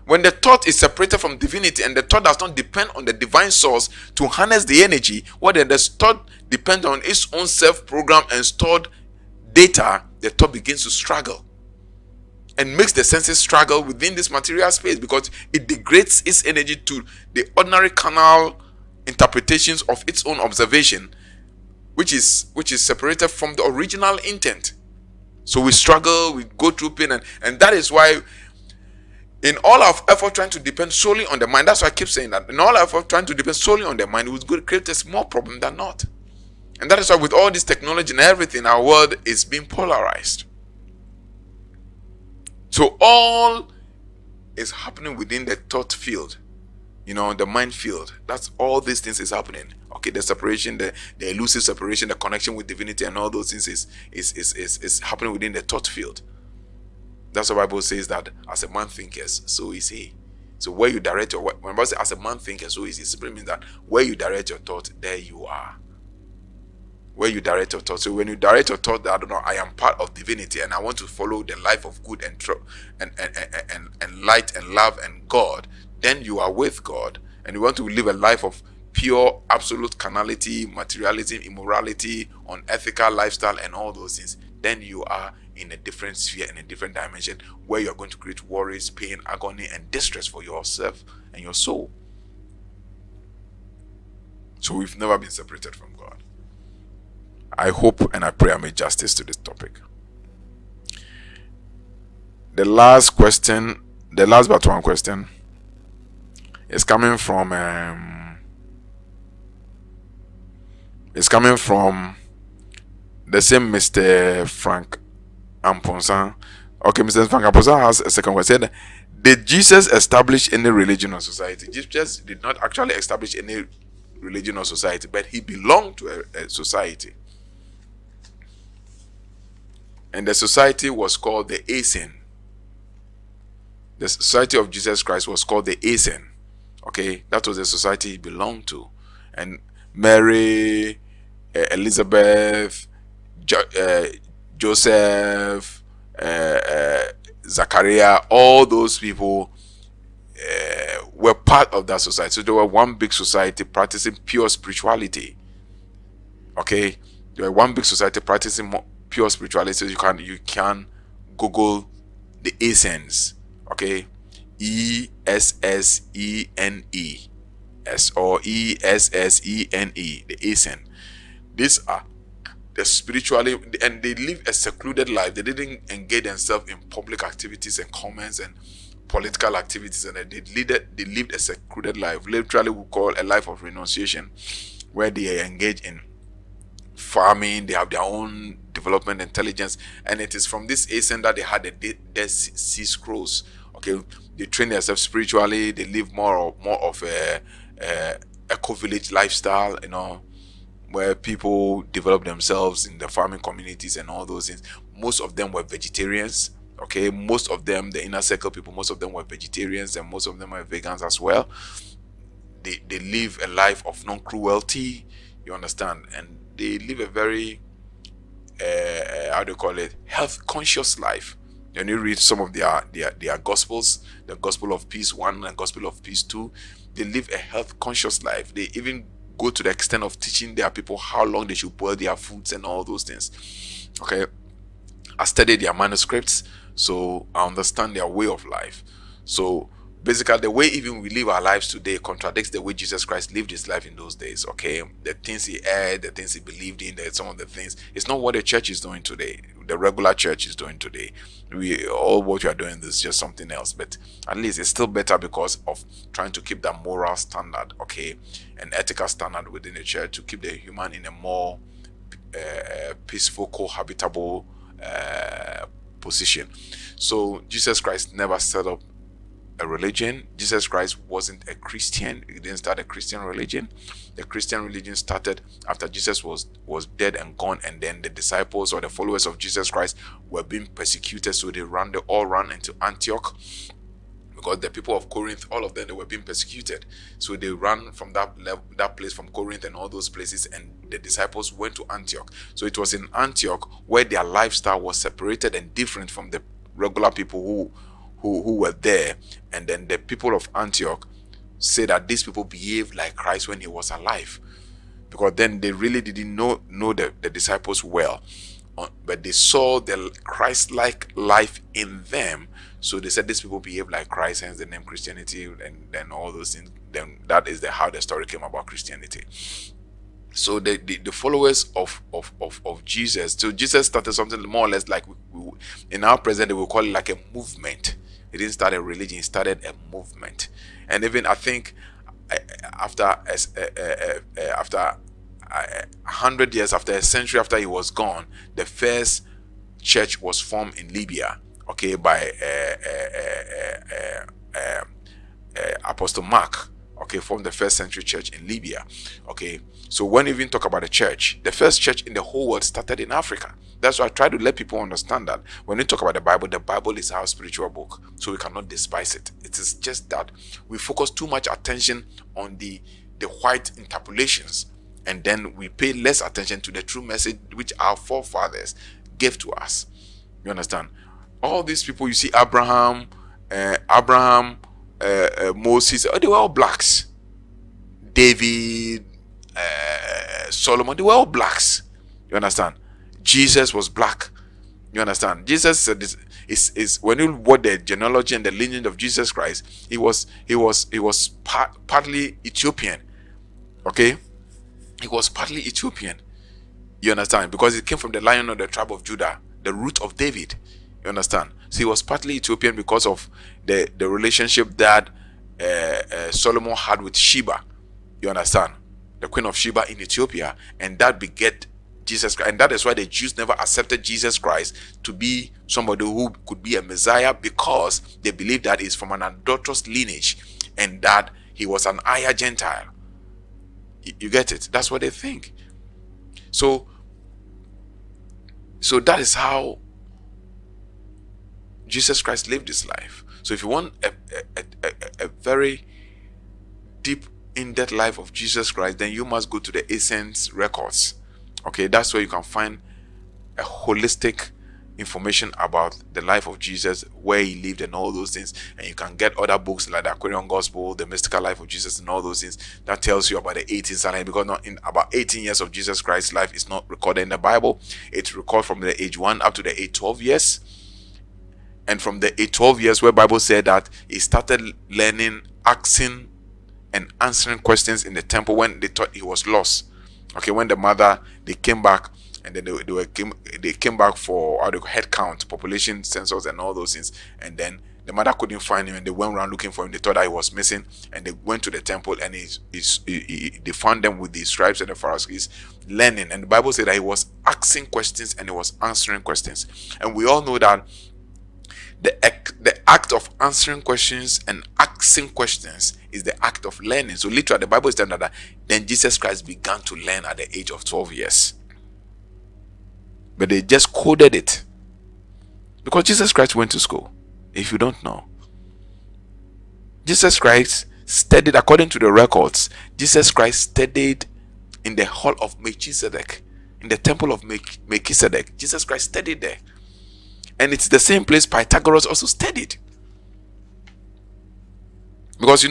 When the thought is separated from divinity and the thought does not depend on the divine source to harness the energy, then the thought depends on its own self-program and stored data, the thought begins to struggle and makes the senses struggle within this material space, because it degrades its energy to the ordinary carnal interpretations of its own observation, which is separated from the original intent. So we struggle, we go through pain, and that is why in all our effort trying to depend solely on the mind, that's why I keep saying that, in all our effort trying to depend solely on the mind, it would create a more problem than not. And that is why with all this technology and everything, our world is being polarized. So all is happening within the thought field, the mind field. That's all these things is happening. Okay, the separation, the elusive separation, the connection with divinity and all those things is happening within the thought field. That's what the Bible says, that as a man thinketh, so is he. So where you direct your, when the Bible says as a man thinketh, so is he, it simply means that where you direct your thought, there you are. Where you direct your thought. So when you direct your thought that, I am part of divinity and I want to follow the life of good and light and love and God, then you are with God, and you want to live a life of pure, absolute carnality, materialism, immorality, unethical lifestyle and all those things, then you are in a different sphere, in a different dimension, where you're going to create worries, pain, agony, and distress for yourself and your soul. So we've never been separated from God. I hope and I pray I made justice to this topic. The last but one question is coming from the same Mr. Frank Amponsan. Okay, Mr. Frank Amponsan has a second question. Did Jesus establish any religion or society? Jesus did not actually establish any religion or society, but he belonged to a society. And the society was called the Asen. The Society of Jesus Christ was called the Asen. Okay, that was the society he belonged to. And Mary, Elizabeth, Joseph, Zachariah, all those people were part of that society. So they were one big society practicing pure spirituality. Okay, they were one big society practicing pure spirituality. So you can Google the Essenes. Okay, ESSENE, or ESSENE, the Esen. These are the spiritually, and they live a secluded life. They didn't engage themselves in public activities and comments and political activities, and they lived a secluded life. Literally, we call a life of renunciation, where they engage in farming. They have their own development, intelligence, and it is from this ascent that they had the Dead Sea Scrolls. Okay, they train themselves spiritually. They live more of a eco village lifestyle, where people develop themselves in the farming communities and all those things. Most of them were vegetarians. Okay, most of them, the inner circle people, most of them were vegetarians, and most of them were vegans as well. They live a life of non-cruelty, you understand, and they live a very how do you call it, health conscious life. When you read some of their gospels, the Gospel of Peace 1 and Gospel of Peace 2, they live a health conscious life. They even go to the extent of teaching their people how long they should boil their foods and all those things. Okay, I studied their manuscripts, so I understand their way of life. So basically, the way even we live our lives today contradicts the way Jesus Christ lived his life in those days. Okay, the things he had, the things he believed in, some of the things, it's not what the church is doing today. The regular church is doing today. What we are doing is just something else, but at least it's still better because of trying to keep that moral standard, okay, and ethical standard within the church, to keep the human in a more peaceful, cohabitable position. So Jesus Christ never set up a religion. Jesus Christ wasn't a Christian. He didn't start a Christian religion. The Christian religion started after Jesus was dead and gone, and then the disciples or the followers of Jesus Christ were being persecuted, so they all ran into Antioch, because the people of Corinth, all of them, they were being persecuted, so they ran from that place, from Corinth and all those places, and the disciples went to Antioch. So it was in Antioch where their lifestyle was separated and different from the regular people who were there. And then the people of Antioch say that these people behaved like Christ when he was alive, because then they really didn't know the disciples well, but they saw the Christ-like life in them. So they said these people behave like Christ, hence the name Christianity, and then all those things. Then that is how the story came about, Christianity. So the followers of Jesus, so Jesus started something more or less like in our present they will call it like a movement. He didn't start a religion, he started a movement. And even I think after 100 years, after a century after he was gone, the first church was formed in Libya, okay, by Apostle Mark, okay, formed the first century church in Libya. Okay, so when we even talk about the church, the first church in the whole world started in Africa. That's why I try to let people understand that when we talk about the Bible is our spiritual book, so we cannot despise it. It is just that we focus too much attention on the white interpolations, and then we pay less attention to the true message which our forefathers gave to us. You understand? All these people you see, Abraham, Moses, they were all blacks. David, Solomon, they were all blacks. You understand? Jesus was black. You understand? Jesus is when you watch the genealogy and the lineage of Jesus Christ, he was partly Ethiopian. Okay, he was partly Ethiopian. You understand? Because he came from the lion of the tribe of Judah, the root of David. You understand? So he was partly Ethiopian because of the relationship that Solomon had with Sheba. You understand? The queen of Sheba in Ethiopia, and that beget Jesus Christ. And that is why the Jews never accepted Jesus Christ to be somebody who could be a Messiah, because they believed that he's from an adulterous lineage and that he was an higher Gentile. You get it? That's what they think. So that is how Jesus Christ lived his life. So if you want a very deep, in-depth life of Jesus Christ, then you must go to the Essence Records. Okay, that's where you can find a holistic information about the life of Jesus, where he lived and all those things. And you can get other books like the Aquarian Gospel, the Mystical Life of Jesus, and all those things that tells you about the 18th century, because not in about 18 years of Jesus Christ's life is not recorded in the Bible. It's recorded from the age 1 up to the age 12 years. And from the age 12 years, where Bible said that he started learning, asking and answering questions in the temple when they thought he was lost. Okay, when the mother, they came back, and then they came back for head count, population census, and all those things, and then The mother couldn't find him, and they went around looking for him. They thought that he was missing, and they went to the temple, and they found them with the scribes and the Pharisees learning. And the Bible said that he was asking questions and he was answering questions. And we all know that the act of answering questions and asking questions is the act of learning. So literally, the Bible is telling that then Jesus Christ began to learn at the age of 12 years. But they just coded it, because Jesus Christ went to school. If you don't know, Jesus Christ studied, according to the records, Jesus Christ studied in the hall of Melchizedek, in the temple of Melchizedek. Jesus Christ studied there. And it's the same place Pythagoras also studied. Because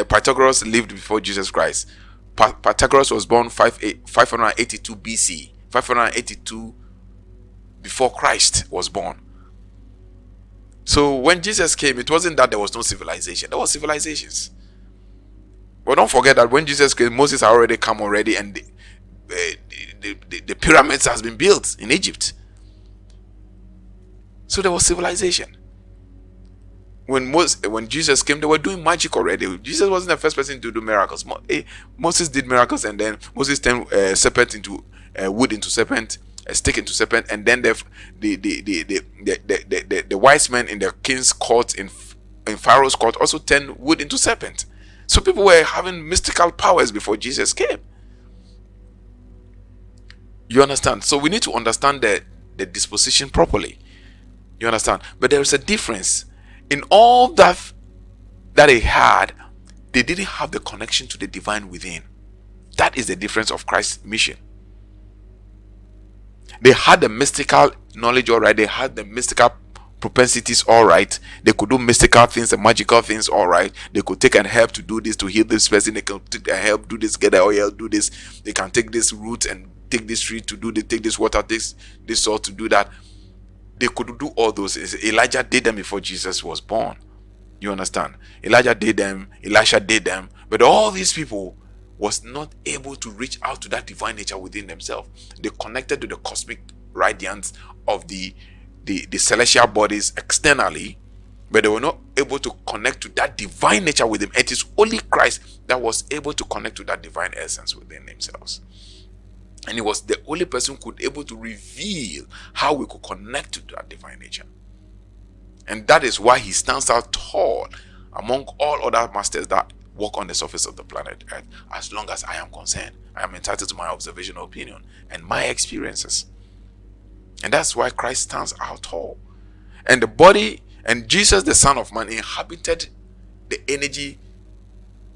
Pythagoras lived before Jesus Christ. Pythagoras was born 582 BC, 582 before Christ was born. So when Jesus came, it wasn't that there was no civilization. There was civilizations. But don't forget that when Jesus came, Moses had already come already, and the pyramids has been built in Egypt. So there was civilization. When Jesus came, they were doing magic already. Jesus wasn't the first person to do miracles. Moses did miracles, and then Moses turned serpent into wood into serpent, a stick into serpent, and then the wise men in the king's court, in Pharaoh's court, also turned wood into serpent. So people were having mystical powers before Jesus came. You understand? So we need to understand the disposition properly. You understand? But there is a difference. In all that they had, they didn't have the connection to the divine within. That is the difference of Christ's mission. They had the mystical knowledge, all right. They had the mystical propensities, all right. They could do mystical things and magical things, all right. They could take and help to do this, to heal this person. They can take and help do this, get the oil, do this. They can take this root and take this tree to do this, take this water, this salt to do that. They could do all those things. Elijah did them before Jesus was born. You understand? Elijah did them, Elisha did them, but all these people was not able to reach out to that divine nature within themselves. They connected to the cosmic radiance of the celestial bodies externally, but they were not able to connect to that divine nature within. It is only Christ that was able to connect to that divine essence within themselves. And he was the only person who could able to reveal how we could connect to that divine nature. And that is why he stands out tall among all other masters that walk on the surface of the planet Earth. As long as I am concerned, I am entitled to my observational opinion and my experiences. And that's why Christ stands out tall. And the body, and Jesus, the Son of Man, inhabited the energy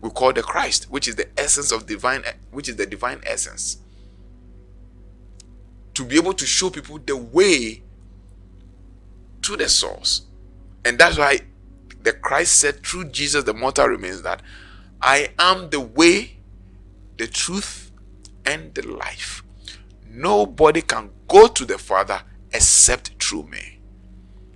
we call the Christ, which is the essence of divine, which is the divine essence. To be able to show people the way to the source. And that's why the Christ said through Jesus, the motto remains that I am the way, the truth, and the life. Nobody can go to the Father except through me.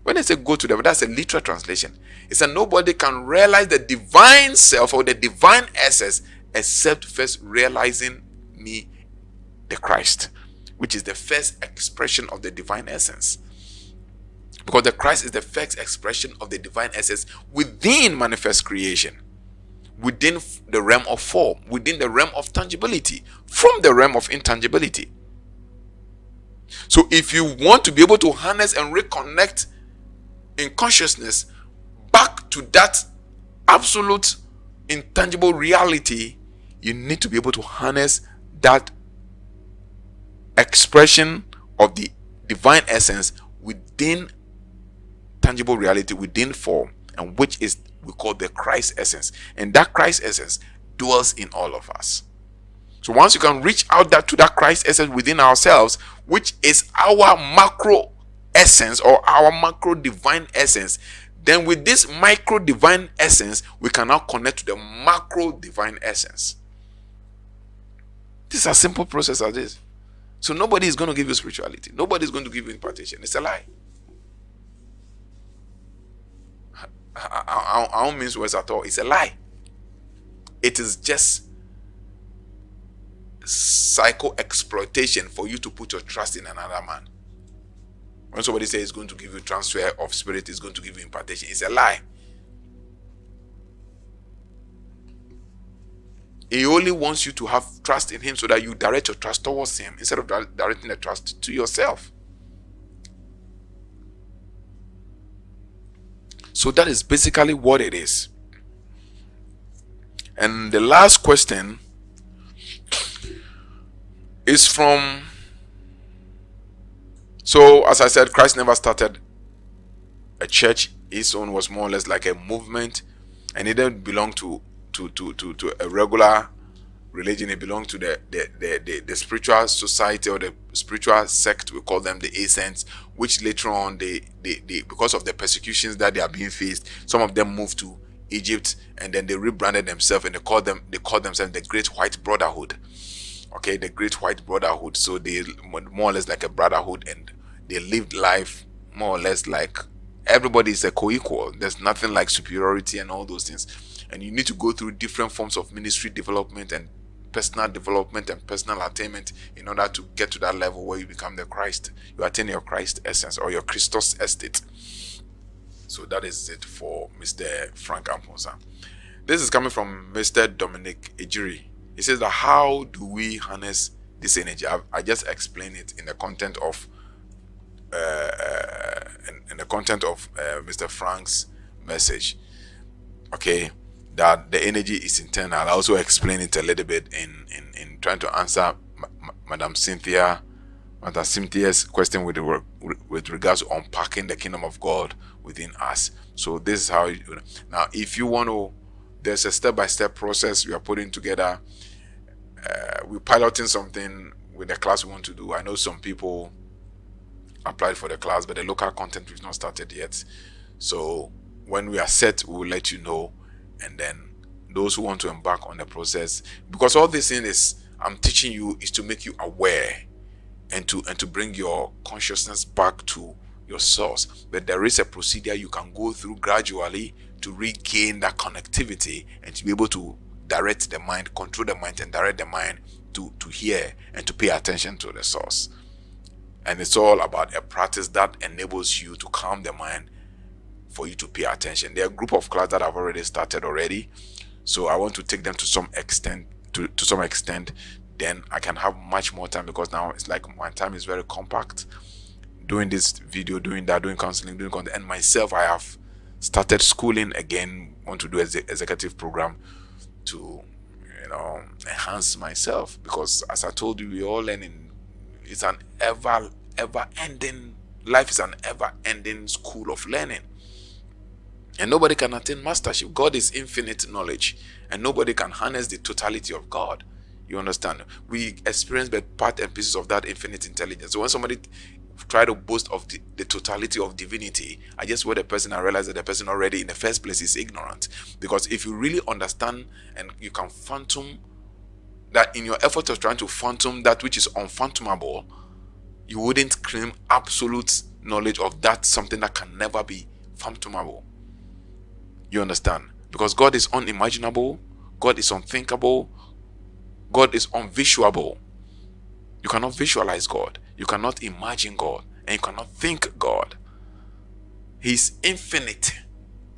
When they say go to the Father, that's a literal translation. It's that nobody can realize the divine self or the divine essence except first realizing me, the Christ, which is the first expression of the divine essence. Because the Christ is the first expression of the divine essence within manifest creation, within the realm of form, within the realm of tangibility, from the realm of intangibility. So if you want to be able to harness and reconnect in consciousness back to that absolute intangible reality, you need to be able to harness that expression of the divine essence within tangible reality, within form, and which is we call the Christ essence. And that Christ essence dwells in all of us. So once you can reach out to that Christ essence within ourselves, which is our macro essence or our macro divine essence, then with this micro divine essence, we can now connect to the macro divine essence. This is a simple process as this. So nobody is going to give you spirituality. Nobody is going to give you impartation. It's a lie. I don't mean words at all. It's a lie. It is just psycho exploitation for you to put your trust in another man. When somebody says it's going to give you transfer of spirit, it's going to give you impartation, it's a lie. He only wants you to have trust in him so that you direct your trust towards him instead of directing the trust to yourself. So that is basically what it is. And the last question is from, so as I said, Christ never started a church. His own was more or less like a movement, and it didn't belong to a regular religion. It belonged to the spiritual society or the spiritual sect. We call them the Ascents, which later on they because of the persecutions that they are being faced, some of them moved to Egypt, and then they rebranded themselves and they called themselves the Great White Brotherhood. Okay, the Great White Brotherhood. So they more or less like a brotherhood, and they lived life more or less like everybody is a co-equal. There's nothing like superiority and all those things. And you need to go through different forms of ministry development and personal development and personal attainment in order to get to that level where you become the Christ. You attain your Christ essence or your Christos estate. So that is it for Mr. Frank Amponsah. This is coming from Mr. Dominic Ejiri. He says that how do we harness this energy? I just explained it in the content of Mr. Frank's message. Okay, that the energy is internal. I also explained it a little bit in trying to answer Madam Cynthia's question with regards to unpacking the kingdom of God within us. So this is how now if you want to, there's a step-by-step process we are putting together. We're piloting something with the class we want to do. I know some people applied for the class, but the local content we've not started yet. So when we are set, we will let you know. And then those who want to embark on the process, because all this thing is I'm teaching you is to make you aware and to bring your consciousness back to your source. But there is a procedure you can go through gradually to regain that connectivity and to be able to direct the mind, control the mind, and direct the mind to hear and to pay attention to the source. And it's all about a practice that enables you to calm the mind for you to pay attention. There are a group of class that have already started already, so I want to take them to some extent. To some extent, then I can have much more time, because now it's like my time is very compact. Doing this video, doing that, doing counseling, doing content, and myself, I have started schooling again. Want to do executive program to enhance myself, because as I told you, we're all learning. It's an ever ending life, is an ever ending school of learning, and nobody can attain mastership. God is infinite knowledge, and nobody can harness the totality of God. You understand? We experience but part and pieces of that infinite intelligence. So when somebody try to boast of the totality of divinity, I just want the person and realize that the person already in the first place is ignorant. Because if you really understand and you can fathom that, in your effort of trying to fathom that which is unfathomable, you wouldn't claim absolute knowledge of that something that can never be fathomable. You understand? Because God is unimaginable, God is unthinkable, God is unvisuable. You cannot visualize God, you cannot imagine God, and you cannot think God. He's infinite,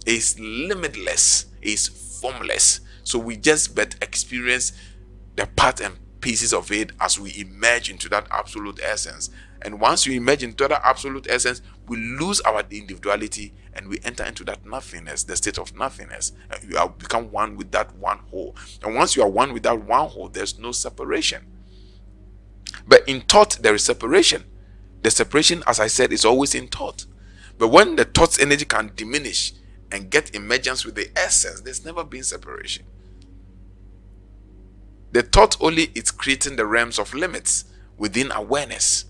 He's limitless, He's formless. So we just but experience the part and pieces of it as we emerge into that absolute essence. And once you emerge into that absolute essence, we lose our individuality and we enter into that nothingness, the state of nothingness. And you have become one with that one whole. And once you are one with that one whole, there's no separation. But in thought, there is separation. The separation, as I said, is always in thought. But when the thought's energy can diminish and get emergence with the essence, there's never been separation. The thought only is creating the realms of limits within awareness.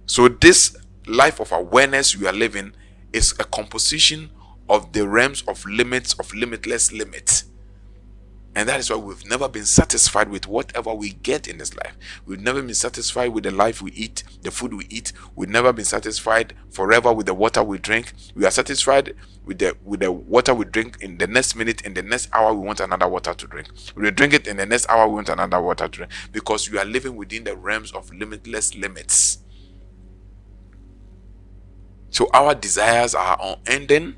So this life of awareness we are living is a composition of the realms of limits, of limitless limits. And that is why we've never been satisfied with whatever we get in this life. We've never been satisfied with the life we eat, the food we eat. We've never been satisfied forever with the water we drink. We are satisfied with the water we drink. In the next minute, in the next hour, we want another water to drink. We drink it in the next hour, we want another water to drink. Because we are living within the realms of limitless limits. So our desires are unending,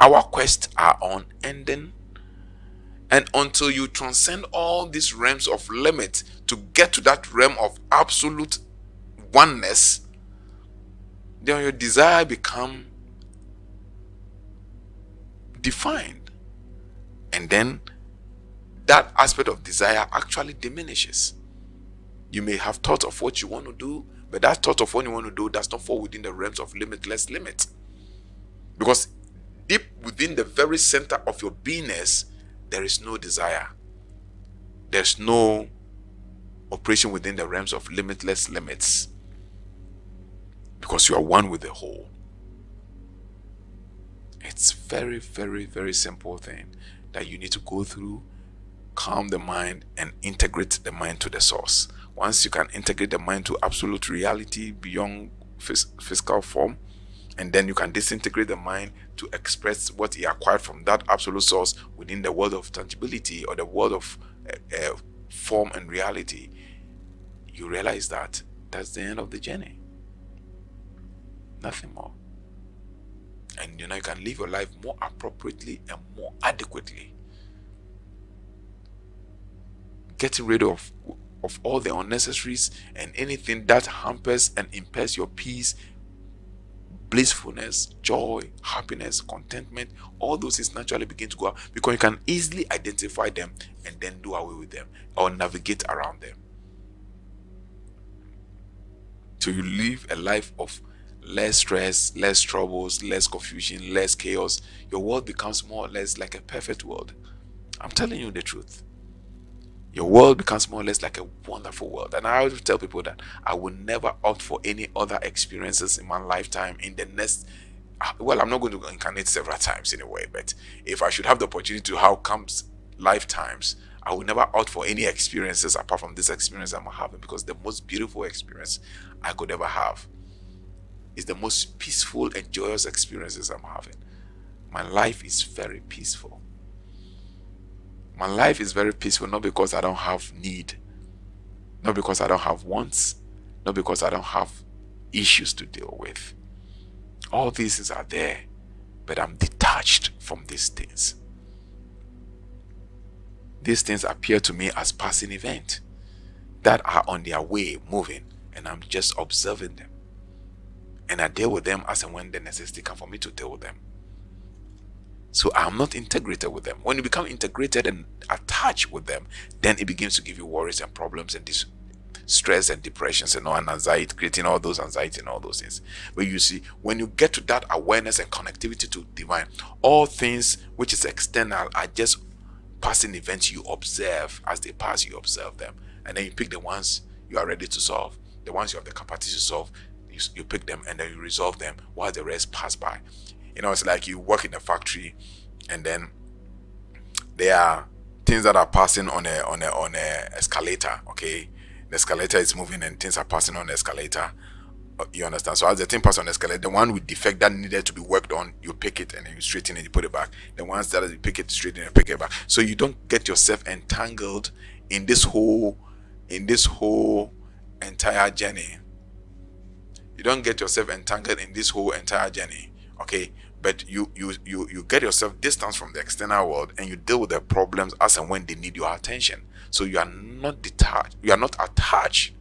our quests are unending, and until you transcend all these realms of limit to get to that realm of absolute oneness, then your desire become defined, and then that aspect of desire actually diminishes. You may have thought of what you want to do, but that thought of what you want to do does not fall within the realms of limitless limit, because deep within the very center of your beingness there is no desire. There's no operation within the realms of limitless limits, because you are one with the whole. It's very, very, very simple thing that you need to go through, calm the mind, and integrate the mind to the source. Once you can integrate the mind to absolute reality beyond physical form, and then you can disintegrate the mind to express what he acquired from that absolute source within the world of tangibility or the world of form and reality, you realize that that's the end of the journey. Nothing more. And you can live your life more appropriately and more adequately, getting rid of all the unnecessaries and anything that hampers and impairs your peace, blissfulness, joy, happiness, contentment. All those things naturally begin to go out, because you can easily identify them and then do away with them or navigate around them. So you live a life of less stress, less troubles, less confusion, less chaos. Your world becomes more or less like a perfect world. I'm telling you the truth. Your world becomes more or less like a wonderful world. And I always tell people that I will never opt for any other experiences in my lifetime in the next, well, I'm not going to incarnate several times anyway, but if I should have the opportunity to how comes lifetimes, I will never opt for any experiences apart from this experience I'm having, because the most beautiful experience I could ever have is the most peaceful and joyous experiences I'm having. My life is very peaceful. My life is very peaceful, not because I don't have need, not because I don't have wants, not because I don't have issues to deal with. All these things are there, but I'm detached from these things. These things appear to me as passing events that are on their way, moving, and I'm just observing them. And I deal with them as and when the necessity comes for me to deal with them. So I'm not integrated with them. When you become integrated and attached with them, then it begins to give you worries and problems and stress and depressions and anxiety, creating all those anxiety and all those things. But you see, when you get to that awareness and connectivity to divine, all things which is external are just passing events you observe. As they pass, you observe them, and then you pick the ones you are ready to solve, the ones you have the capacity to solve. You pick them and then you resolve them while the rest pass by. It's like you work in a factory, and then there are things that are passing on a escalator. Okay, the escalator is moving and things are passing on the escalator. You understand? So as the thing passes on the escalator, the one with defect that needed to be worked on, you pick it and then you straighten it, you put it back. The ones that you pick it, straighten it, pick it back. So you don't get yourself entangled in this whole entire journey. You don't get yourself entangled in this whole entire journey, okay? But you get yourself distanced from the external world, and you deal with the problems as and when they need your attention. So you are not detached, you are not attached.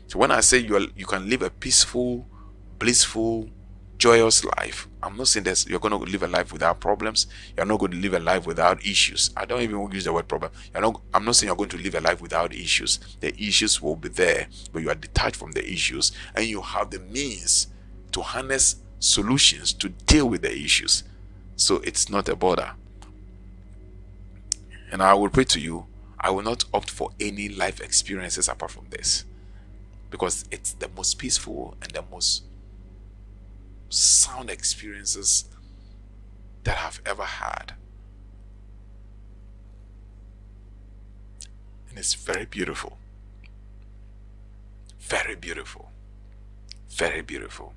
So when I say you can live a peaceful, blissful, joyous life, I'm not saying that you're going to live a life without problems. You're not going to live a life without issues. I don't even use the word problem. I'm not saying you're going to live a life without issues. The issues will be there, but you are detached from the issues, and you have the means to harness solutions to deal with the issues. So it's not a bother. And I will pray to you, I will not opt for any life experiences apart from this, because it's the most peaceful and the most sound experiences that I've ever had. And it's very beautiful. Very beautiful. Very beautiful.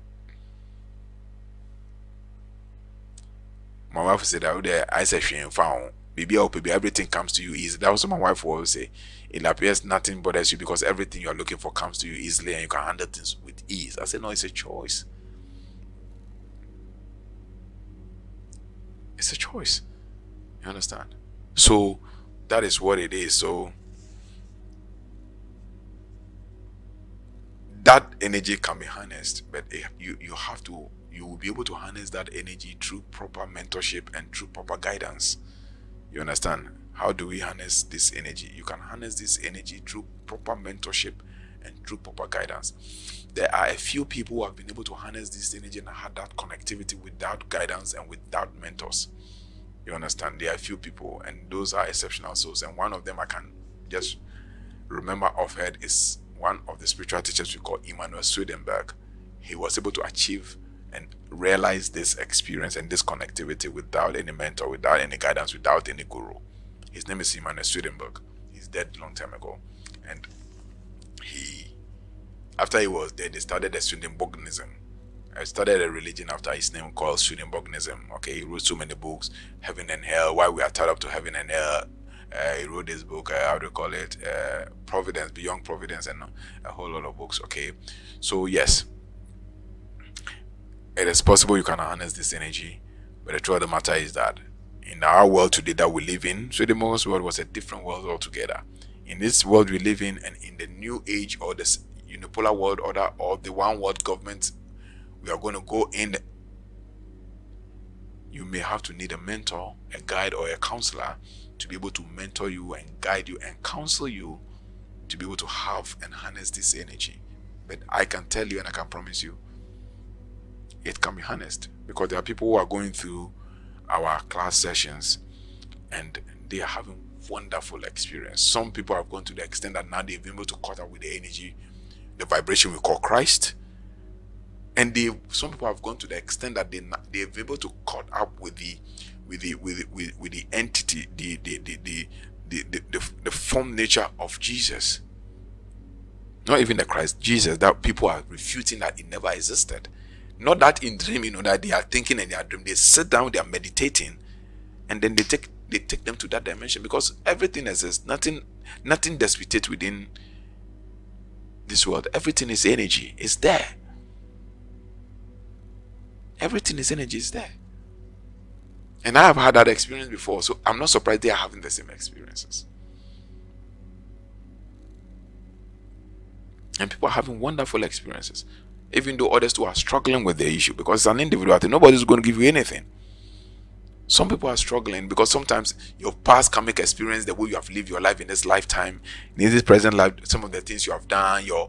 My wife said that I said she ain't found. Baby, everything comes to you easy. That was what my wife will always say. It appears nothing bothers you because everything you're looking for comes to you easily and you can handle things with ease. I said, no, it's a choice. It's a choice. You understand? So that is what it is. So that energy can be harnessed, but you have to, you will be able to harness that energy through proper mentorship and through proper guidance. You understand? How do we harness this energy? You can harness this energy through proper mentorship and through proper guidance. There are a few people who have been able to harness this energy and had that connectivity without guidance and without mentors. You understand? There are a few people, and those are exceptional souls. And one of them I can just remember offhand is one of the spiritual teachers we call Emanuel Swedenborg. He was able to achieve and realize this experience and this connectivity without any mentor, without any guidance, without any guru. His name is Emanuel Swedenborg. He's dead a long time ago. And after he was dead, they started the Swedenborgism. I started a religion after his name called Swedenborgism. Okay, he wrote so many books, Heaven and Hell, Why We Are Tied Up to Heaven and Hell. He wrote this book, how do you call it? Providence, Beyond Providence, and a whole lot of books. Okay, so yes, it is possible you can harness this energy, but the truth of the matter is that in our world today that we live in, Swedenborg's world was a different world altogether. In this world we live in, and in the new age or this unipolar world order or the one world government we are going to go in, you may have to need a mentor, a guide, or a counselor to be able to mentor you and guide you and counsel you to be able to have and harness this energy. But I can tell you and I can promise you, it can be harnessed, because there are people who are going through our class sessions and they are having wonderful experience. Some people have gone to the extent that now they've been able to cut out with the energy, the vibration we call Christ. And some people have gone to the extent that they've been able to cut up with the entity, the form nature of Jesus. Not even the Christ, Jesus, that people are refuting that it never existed. Not that in dream, that they are thinking in their dream. They sit down, they are meditating, and then they take them to that dimension, because everything exists. Nothing dissipates within this world. Everything is energy. It's there. Everything is energy. Is there. And I have had that experience before, so I'm not surprised they are having the same experiences. And people are having wonderful experiences, even though others too are struggling with the issue, because it's an individual thing. Nobody's going to give you anything. Some people are struggling because sometimes your past karmic experience, the way you have lived your life in this lifetime, in this present life, some of the things you have done, your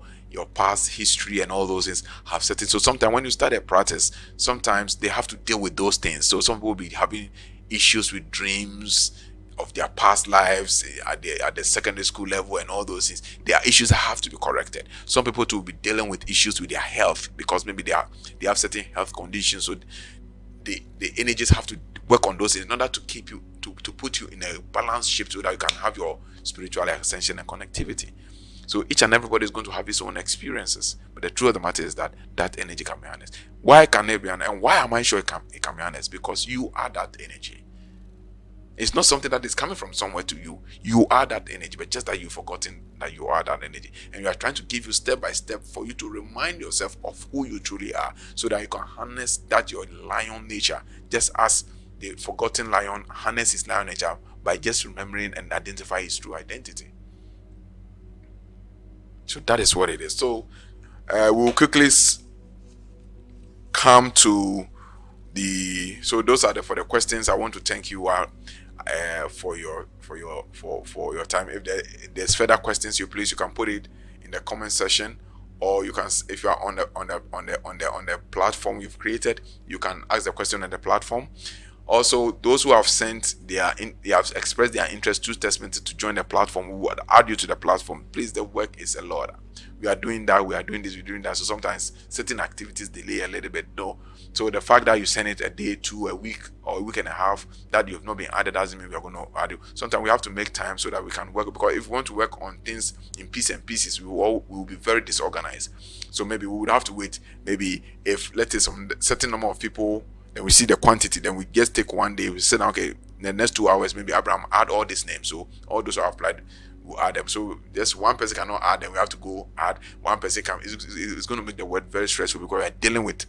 past history and all those things have set it. So sometimes when you start a practice, sometimes they have to deal with those things. So some people will be having issues with dreams of their past lives at the secondary school level and all those things. There are issues that have to be corrected. Some people too will be dealing with issues with their health, because maybe they have certain health conditions. So the energies have to work on those things in order to keep you to put you in a balanced shape, so that you can have your spiritual ascension and connectivity. So each and everybody is going to have his own experiences, but the truth of the matter is that energy can be harnessed. Why can it be harnessed? And why am I sure it can be harnessed? Because you are that energy. It's not something that is coming from somewhere to you. You are that energy, but just that you've forgotten that you are that energy. And we are trying to give you step by step for you to remind yourself of who you truly are, so that you can harness that your lion nature, just as the forgotten lion harness his lion nature by just remembering and identify his true identity. So that is what it is. So we'll quickly come to so those are for the questions. I want to thank you for your time. If there's further questions, you can put it in the comment section, or you can, if you are on the platform you've created, you can ask the question on the platform. Also, those who have they have expressed their interest through testament to join the platform, we would add you to the platform. Please, the work is a lot. We are doing that, we are doing this, we're doing that. So sometimes certain activities delay a little bit, though. So the fact that you send it a day, 2, a week, or a week and a half that you have not been added doesn't mean we are going to add you. Sometimes we have to make time so that we can work, because if we want to work on things in piece and pieces, we will be very disorganized. So maybe we would have to wait. Maybe if, let's say, some certain number of people, then we see the quantity, then we just take one day, we say, okay, in the next 2 hours, maybe Abraham add all these names. So all those who are applied, we'll add them. So just one person cannot add them, we have to go add one person. It's going to make the word very stressful, because we're dealing with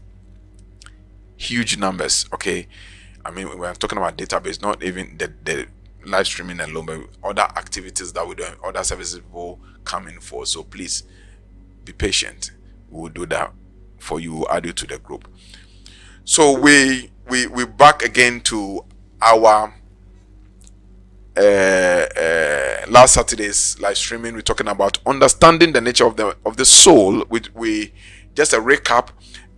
huge numbers. Okay, I mean, we're talking about database, not even the live streaming alone, but other activities that we do, other services people come in for. So please be patient. We will do that for you. We'll add you to the group. So we back again to our last Saturday's live streaming. We're talking about understanding the nature of the soul. We just a recap.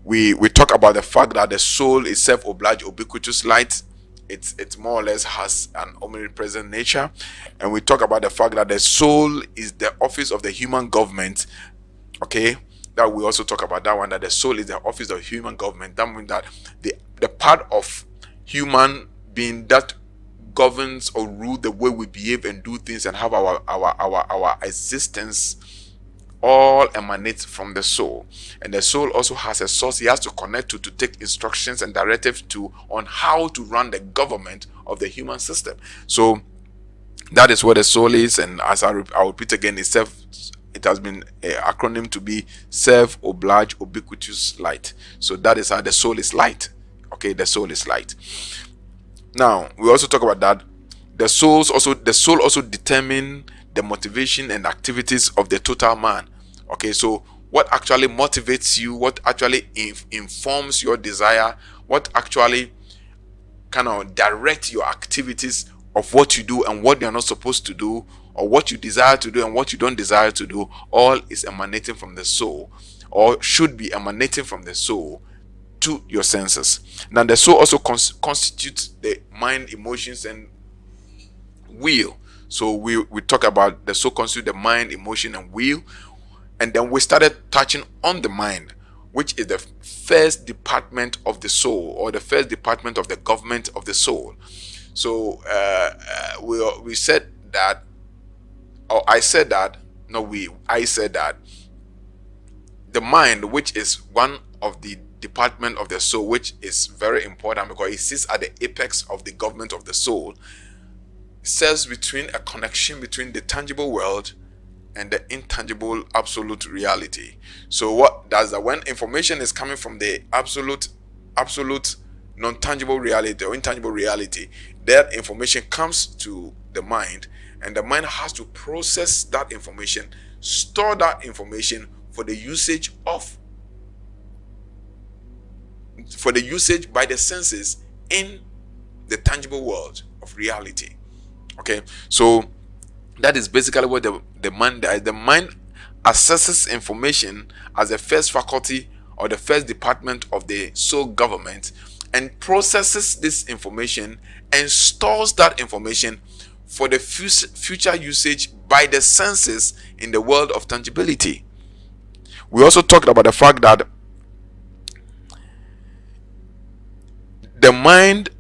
We talk about the fact that the soul is self-obliged, ubiquitous light. It's more or less has an omnipresent nature, and we talk about the fact that the soul is the office of the human government. Okay, that we also talk about that one, that the soul is the office of human government. That means that the part of human being that governs or rule the way we behave and do things and have our existence all emanates from the soul. And the soul also has a source he has to connect to take instructions and directives to on how to run the government of the human system. So that is what the soul is. And as I'll repeat again, it has been acronym to be self-obliged ubiquitous light. So that is how the soul is light. Okay, the soul is light. Now we also talk about that the soul also determine the motivation and activities of the total man. Okay, so what actually motivates you, what actually informs your desire, what actually kind of direct your activities of what you do and what you're not supposed to do, or what you desire to do and what you don't desire to do, all is emanating from the soul, or should be emanating from the soul to your senses. Now the soul also constitutes the mind, emotions, and will. So we talk about the soul constitutes the mind, emotion, and will, and then we started touching on the mind, which is the first department of the soul, or the first department of the government of the soul. So we said that, or I said that, I said that the mind, which is one of the department of the soul, which is very important because it sits at the apex of the government of the soul, serves between a connection between the tangible world and the intangible absolute reality. So what does that? When information is coming from the absolute non-tangible reality or intangible reality, that information comes to the mind, and the mind has to process that information, store that information for the usage by the senses in the tangible world of reality. Okay, so that is basically what the mind does. The mind assesses information as the first faculty or the first department of the soul government, and processes this information and stores that information for the future usage by the senses in the world of tangibility. We also talked about the fact that the mind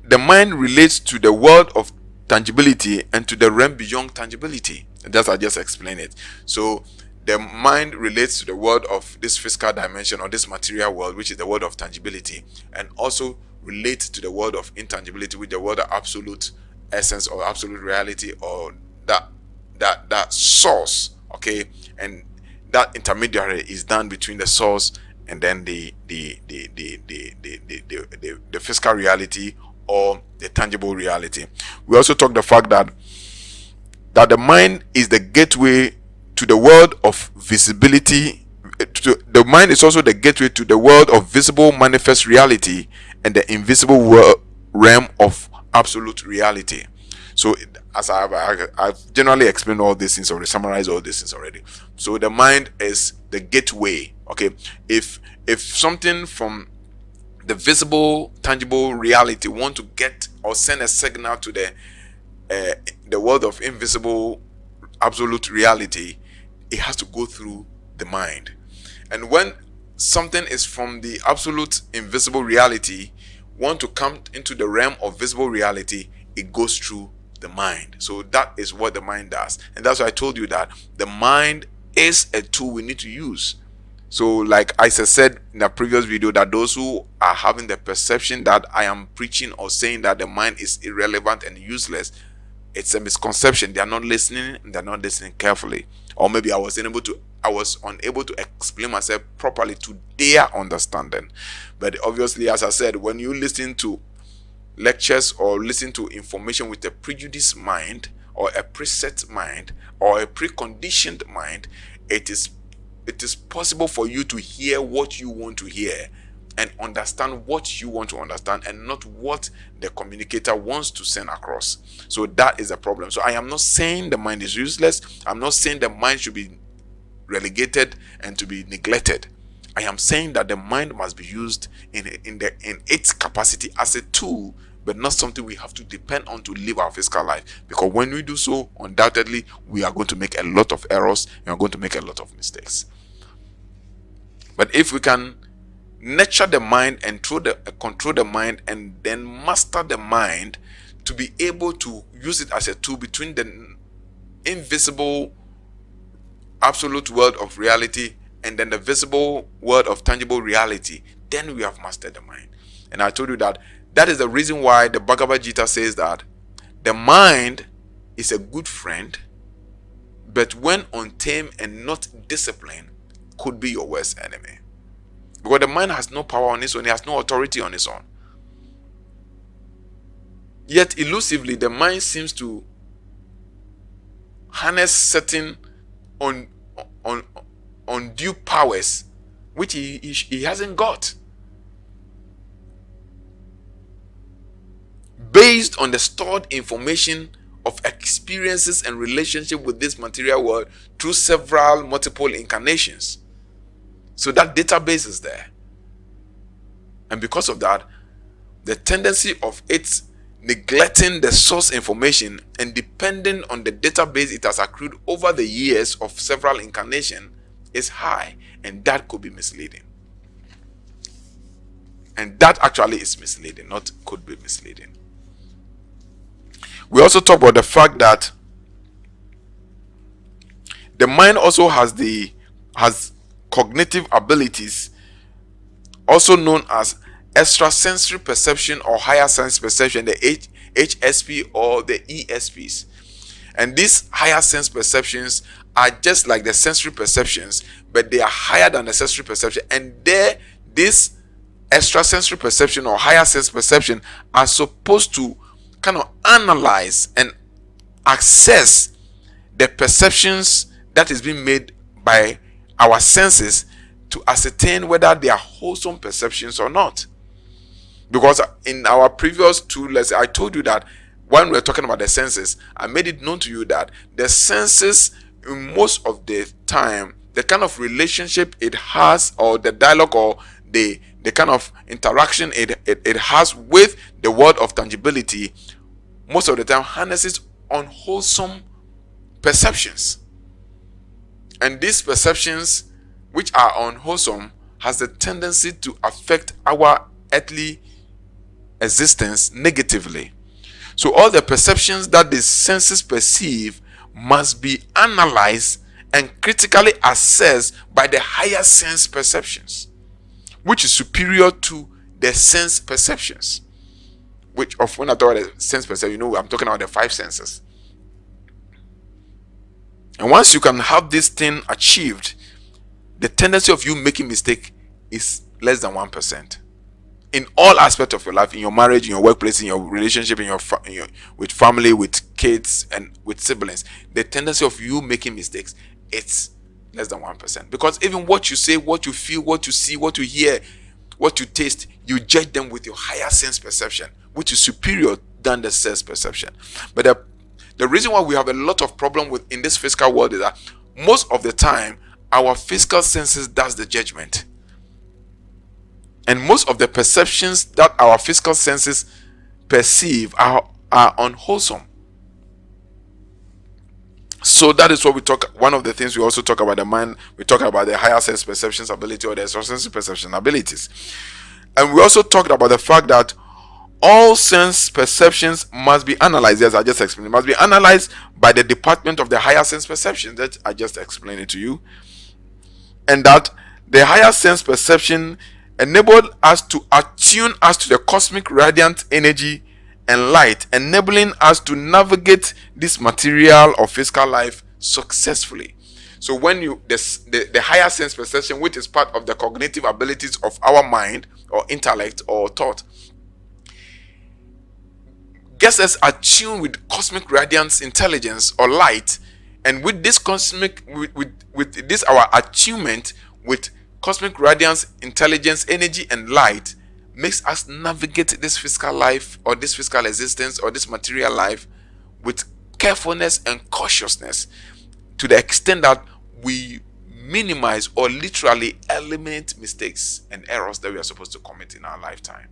relates to the world of tangibility and to the realm beyond tangibility. That's I just explained it. So the mind relates to the world of this physical dimension or this material world, which is the world of tangibility, and also relates to the world of intangibility, with the world of absolute essence or absolute reality, or that source. Okay, and that intermediary is done between the source and then the physical reality or the tangible reality. We also talk the fact that the mind is the gateway to the world of visibility. The mind is also the gateway to the world of visible manifest reality and the invisible realm of absolute reality. So as I've generally explained all these things already, summarized all these things already. So the mind is the gateway. Okay, if something from the visible tangible reality want to get or send a signal to the world of invisible absolute reality, it has to go through the mind. And when something is from the absolute invisible reality want to come into the realm of visible reality, it goes through the mind. So that is what the mind does, and that's why I told you that the mind is a tool we need to use. So like I said in a previous video, that those who are having the perception that I am preaching or saying that the mind is irrelevant and useless, it's a misconception. They are not listening, they're not listening carefully, or maybe I was unable to explain myself properly to their understanding. But obviously, as I said, when you listen to lectures or listen to information with a prejudiced mind or a preset mind or a preconditioned mind, it is possible for you to hear what you want to hear and understand what you want to understand and not what the communicator wants to send across. So that is a problem. So I am not saying the mind is useless. I'm not saying the mind should be relegated and to be neglected. I am saying that the mind must be used in its capacity as a tool, but not something we have to depend on to live our physical life. Because when we do so, undoubtedly, we are going to make a lot of errors and we are going to make a lot of mistakes. But if we can nurture the mind and control the mind and then master the mind to be able to use it as a tool between the invisible absolute world of reality and then the visible world of tangible reality, then we have mastered the mind. And I told you that is the reason why the Bhagavad Gita says that the mind is a good friend, but when untamed and not disciplined, could be your worst enemy. Because the mind has no power on its own, it has no authority on its own. Yet elusively, the mind seems to harness certain undue powers which he hasn't got, based on the stored information of experiences and relationship with this material world through several multiple incarnations. So that database is there, and because of that, the tendency of it neglecting the source information and depending on the database it has accrued over the years of several incarnations is high, and that could be misleading. And that actually is misleading, not could be misleading. We also talk about the fact that the mind also has cognitive abilities, also known as extrasensory perception or higher sense perception, the HSP or the ESPs. And these higher sense perceptions are just like the sensory perceptions, but they are higher than the sensory perception. And this extrasensory perception or higher sense perception are supposed to kind of analyze and access the perceptions that is being made by our senses to ascertain whether they are wholesome perceptions or not. Because in our previous two lessons, I told you that when we were talking about the senses, I made it known to you that the senses, in most of the time, the kind of relationship it has, or the dialogue, or the kind of interaction it has with the world of tangibility, most of the time harnesses unwholesome perceptions. And these perceptions, which are unwholesome, has the tendency to affect our earthly existence negatively. So all the perceptions that the senses perceive must be analyzed and critically assessed by the higher sense perceptions, which is superior to the sense perceptions. Which, of when I talk about the sense perception, I'm talking about the five senses. And once you can have this thing achieved, the tendency of you making mistake is less than 1%. In all aspects of your life, in your marriage, in your workplace, in your relationship, with family, with kids, and with siblings, the tendency of you making mistakes, it's less than 1%. Because even what you say, what you feel, what you see, what you hear, what you taste, you judge them with your higher sense perception, which is superior than the sense perception. But the reason why we have a lot of problem in this physical world is that most of the time our physical senses does the judgment, and most of the perceptions that our physical senses perceive are unwholesome. So that is what we talk. One of the things we also talk about the mind, we talk about the higher sense perceptions ability or the extrasensory perception abilities. And we also talked about the fact that all sense perceptions must be analyzed, as I just explained. It must be analyzed by the department of the higher sense perception that I just explained it to you. And that the higher sense perception enabled us to attune us to the cosmic radiant energy and light, enabling us to navigate this material or physical life successfully. So when the higher sense perception, which is part of the cognitive abilities of our mind or intellect or thought, gets us attuned with cosmic radiance, intelligence, or light. And with this with this our attunement with cosmic radiance, intelligence, energy, and light makes us navigate this physical life, or this physical existence, or this material life with carefulness and cautiousness, to the extent that we minimize or literally eliminate mistakes and errors that we are supposed to commit in our lifetime,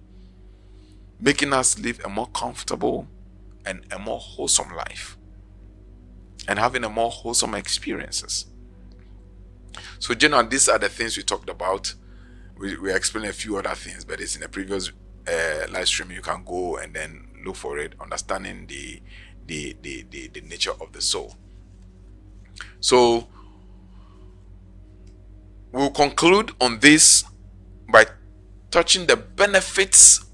making us live a more comfortable and a more wholesome life, and having a more wholesome experiences. So generally, these are the things we talked about. We explained a few other things, but it's in a previous live stream. You can go and then look for it, understanding the nature of the soul. So we'll conclude on this by touching the benefits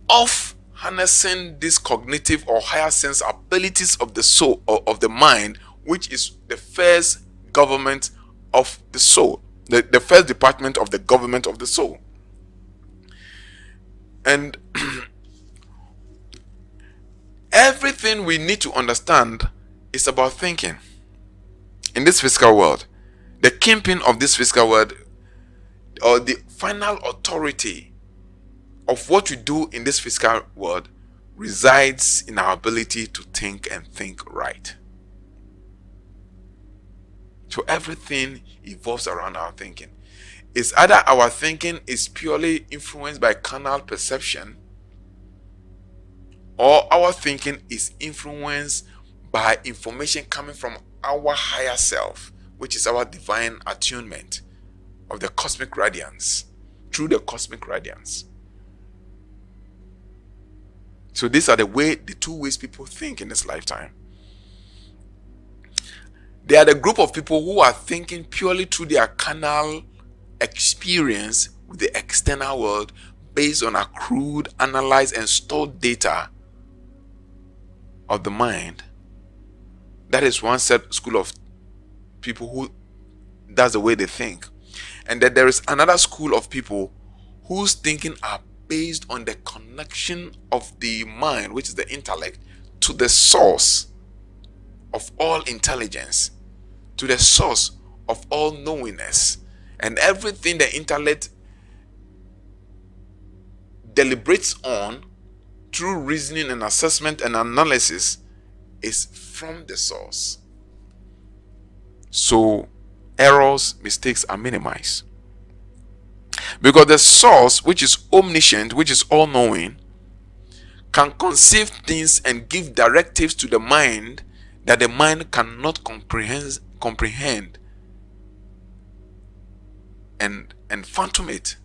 of harnessing these cognitive or higher sense abilities of the soul, or of the mind, which is the first government of the soul, the first department of the government of the soul. And everything we need to understand is about thinking. In this physical world, the kingpin of this physical world, or the final authority of what we do in this physical world, resides in our ability to think and think right. So everything evolves around our thinking. It's either our thinking is purely influenced by carnal perception, or our thinking is influenced by information coming from our higher self, which is our divine attunement of the cosmic radiance, through the cosmic radiance. So these are the two ways people think in this lifetime. They are the group of people who are thinking purely through their carnal experience with the external world, based on accrued, analyzed, and stored data of the mind. That is one set school of people who, that's the way they think. And then there is another school of people whose thinking are based on the connection of the mind, which is the intellect, to the source of all intelligence, to the source of all knowingness. And everything the intellect deliberates on through reasoning and assessment and analysis is from the source. So errors, mistakes are minimized. Because the source, which is omniscient, which is all-knowing, can conceive things and give directives to the mind that the mind cannot comprehend and fathom it.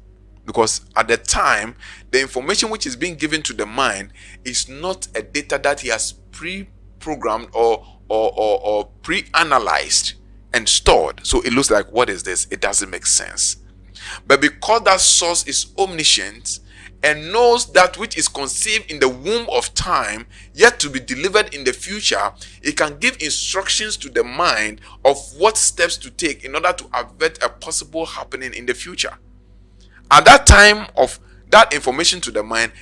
Because at the time, the information which is being given to the mind is not a data that he has pre-programmed or pre-analyzed and stored. So it looks like, what is this? It doesn't make sense. But because that source is omniscient and knows that which is conceived in the womb of time, yet to be delivered in the future, it can give instructions to the mind of what steps to take in order to avert a possible happening in the future. At that time of that information to the mind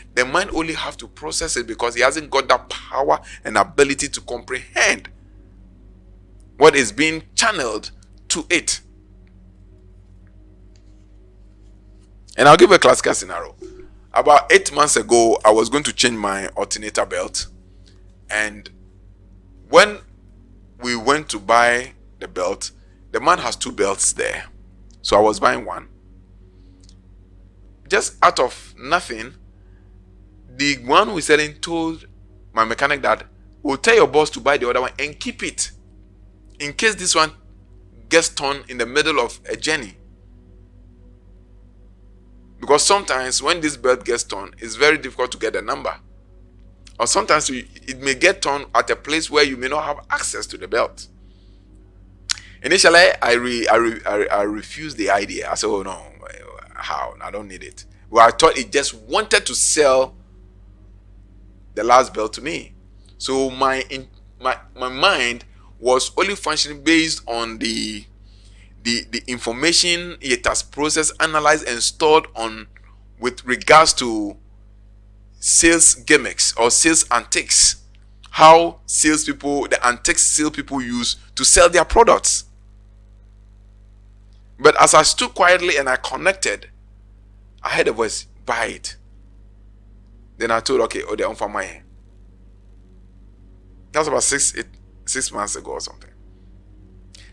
only have to process it, because he hasn't got that power and ability to comprehend what is being channeled to it. And I'll give a classical scenario. About 8 months ago, I was going to change my alternator belt. And when we went to buy the belt, the man has 2 belts there. So I was buying one. Just out of nothing, the one who is selling told my mechanic that, we'll tell your boss to buy the other one and keep it in case this one gets torn in the middle of a journey. Because sometimes when this belt gets torn, it's very difficult to get a number. Or sometimes it may get torn at a place where you may not have access to the belt. Initially, I refused the idea. I said, oh no, how? I don't need it. Well, I thought it just wanted to sell the last belt to me. So my mind was only functioning based on the information it has processed, analyzed, and stored on with regards to sales gimmicks or sales antics how salespeople, the antique salespeople use to sell their products. But as I stood quietly and I connected, I heard a voice, buy it. Then I told, okay, oh, they're on for my. That was about 6 months ago or something.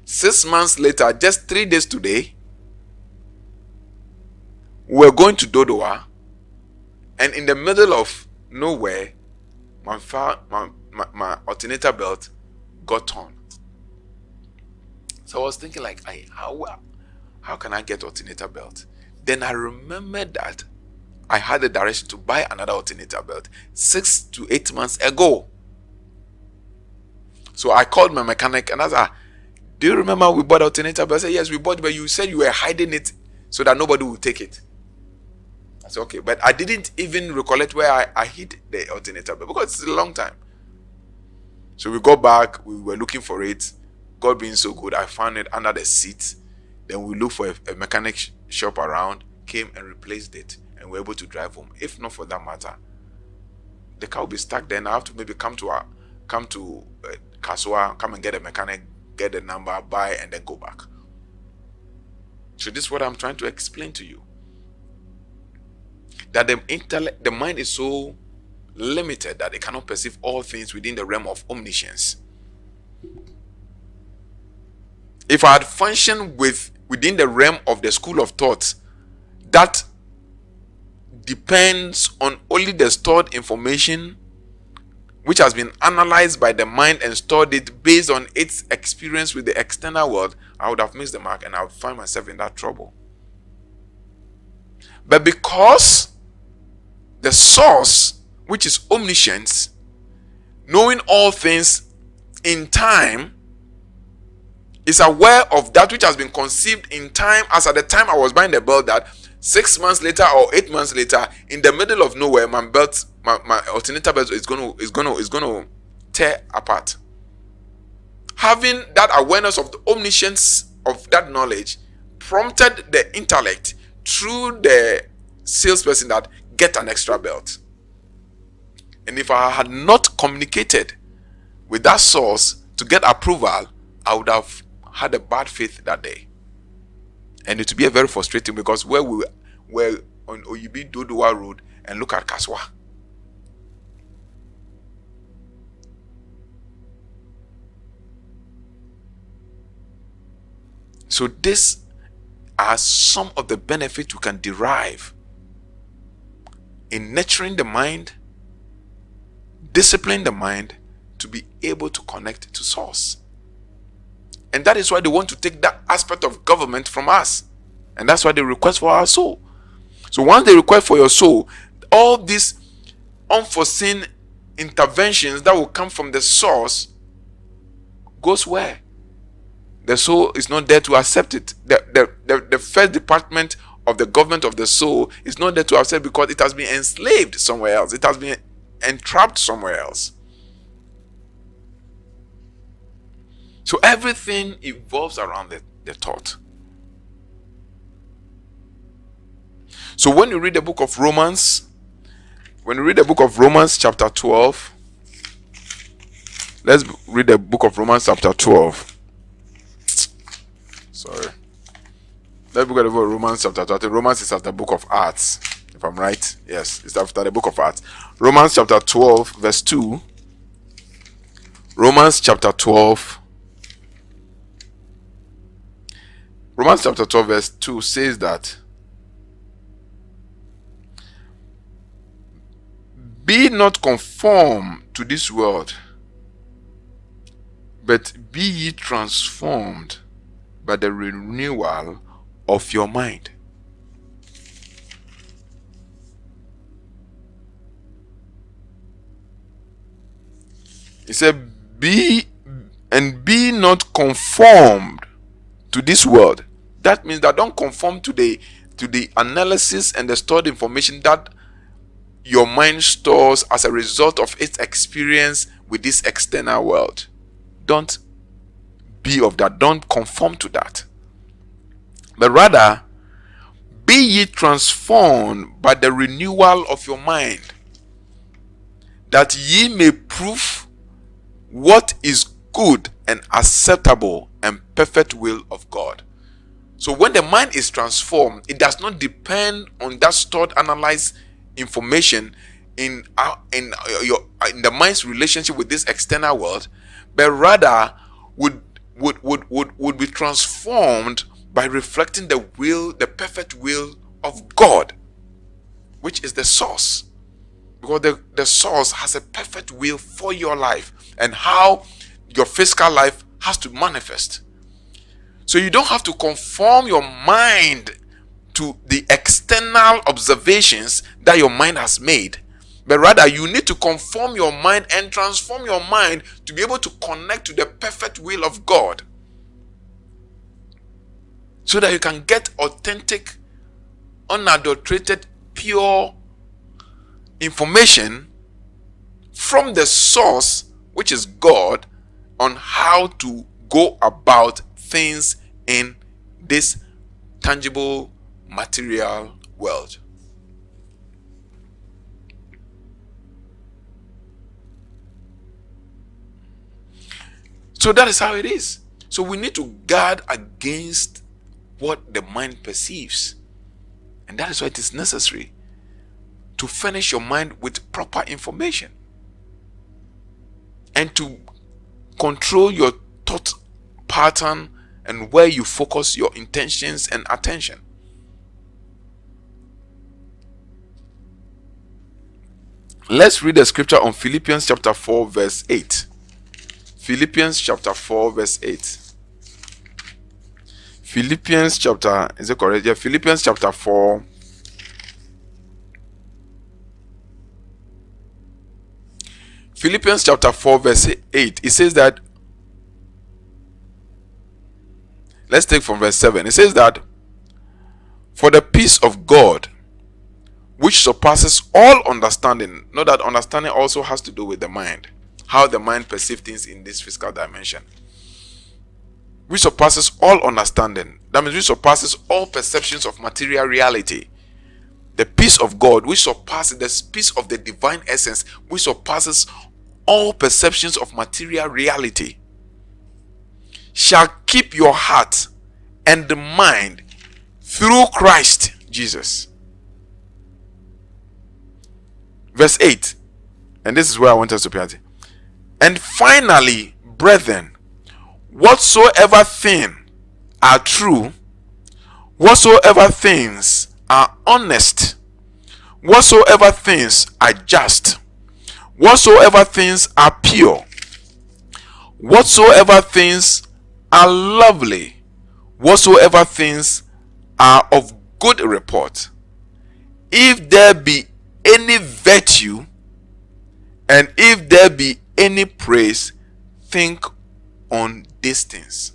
6 months later, just 3 days today, we're going to Dodowa, and in the middle of nowhere, my alternator belt got torn. So I was thinking, like, how can I get alternator belt? Then I remembered that I had the direction to buy another alternator belt 6 to 8 months ago. So I called my mechanic and I said, do you remember we bought alternator belt? I said, yes, we bought, but you said you were hiding it so that nobody would take it. I said, okay, but I didn't even recollect where I hid the alternator belt because it's a long time. So we got back, we were looking for it. God being so good, I found it under the seat. Then we looked for a mechanic shop around, came and replaced it, and we were able to drive home. If not for that matter, the car will be stuck there, and I have to maybe come to Kaswa, come and get a mechanic, get the number, buy, and then go back. So this is what I'm trying to explain to you. That the mind is so limited that it cannot perceive all things within the realm of omniscience. If I had functioned within the realm of the school of thought that depends on only the stored information which has been analyzed by the mind and stored it based on its experience with the external world, I would have missed the mark and I would find myself in that trouble. But because the source, which is omniscience, knowing all things in time, is aware of that which has been conceived in time, as at the time I was buying the belt, that 6 months later or 8 months later, in the middle of nowhere, my alternator belt is going to tear apart. Having that awareness of the omniscience of that knowledge prompted the intellect through the salesperson that get an extra belt. And if I had not communicated with that source to get approval, I would have had a bad faith that day. And it would be a very frustrating, because where we were on Oyibi Dodowa Road and look at Kaswa. So these are some of the benefits we can derive in nurturing the mind, disciplining the mind to be able to connect to source. And that is why they want to take that aspect of government from us. And that's why they request for our soul. So once they request for your soul, all these unforeseen interventions that will come from the source goes where? The soul is not there to accept it. The first department of the government of the soul is not there to accept, because it has been enslaved somewhere else. It has been entrapped somewhere else. So everything evolves around the thought. So when you read the book of Romans, chapter 12, let's read the book of Romans chapter 12. Sorry. Let's look at the book of Romans chapter 12. Romans is after the book of Acts, if I'm right. Yes, it's after the book of Acts. Romans chapter 12, verse 2. Romans chapter 12, verse 2 says that, be not conformed to this world, but be ye transformed by the renewal of your mind. He said, be not conformed to this world. That means that don't conform to the analysis and the stored information that your mind stores as a result of its experience with this external world. Don't be of that. Don't conform to that. But rather, be ye transformed by the renewal of your mind, that ye may prove what is good and acceptable and perfect will of God. So when the mind is transformed, it does not depend on that stored, analyzed information in the mind's relationship with this external world, but rather would be transformed by reflecting the perfect will of God, which is the source. Because the source has a perfect will for your life and how your physical life has to manifest. So you don't have to conform your mind to the external observations that your mind has made, but rather you need to conform your mind and transform your mind to be able to connect to the perfect will of God, so that you can get authentic, unadulterated, pure information from the source, which is God, on how to go about things in this tangible material world. So that is how it is. So we need to guard against what the mind perceives, and that is why it is necessary to furnish your mind with proper information and to control your thought pattern and where you focus your intentions and attention. Let's read the scripture on Philippians chapter 4 verse 8. Philippians chapter 4 verse 8. Philippians chapter, is it correct? Yeah, Philippians chapter 4. Philippians chapter 4 verse 8. It says that, let's take from verse 7. It says that, for the peace of God, which surpasses all understanding. Note that understanding also has to do with the mind, how the mind perceives things in this physical dimension. Which surpasses all understanding. That means which surpasses all perceptions of material reality. The peace of God, which surpasses the peace of the divine essence, which surpasses all perceptions of material reality, shall keep your heart and the mind through Christ Jesus. Verse 8, and this is where I want us to pay attention. And finally, brethren, whatsoever things are true, whatsoever things are honest, whatsoever things are just, whatsoever things are pure, whatsoever things are lovely, whatsoever things are of good report, if there be any virtue, and if there be any praise, think on these things.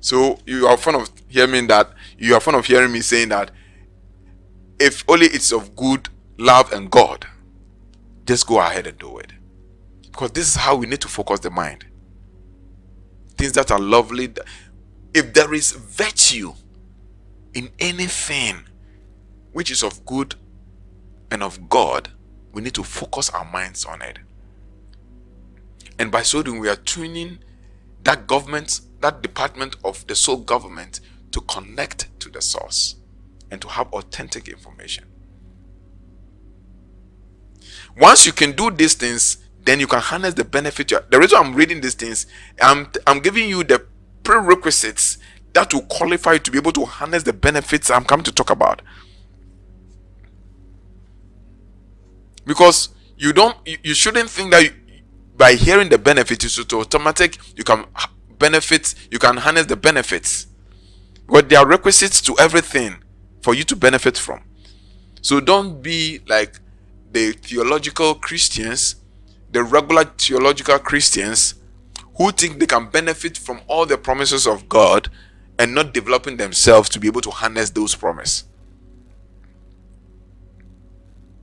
So you are fond of hearing me saying that if only it's of good love and God, just go ahead and do it. Because this is how we need to focus the mind. Things that are lovely. If there is virtue in anything which is of good and of God, we need to focus our minds on it. And by so doing, we are tuning that department of the soul government to connect to the source and to have authentic information. Once you can do these things, then you can harness the benefit. The reason I'm reading these things, I'm giving you the prerequisites that will qualify you to be able to harness the benefits I'm coming to talk about. Because you shouldn't think that by hearing the benefits it's automatic you can harness the benefits. But there are requisites to everything for you to benefit from. So don't be like the theological Christians, the regular theological Christians who think they can benefit from all the promises of God and not developing themselves to be able to harness those promises.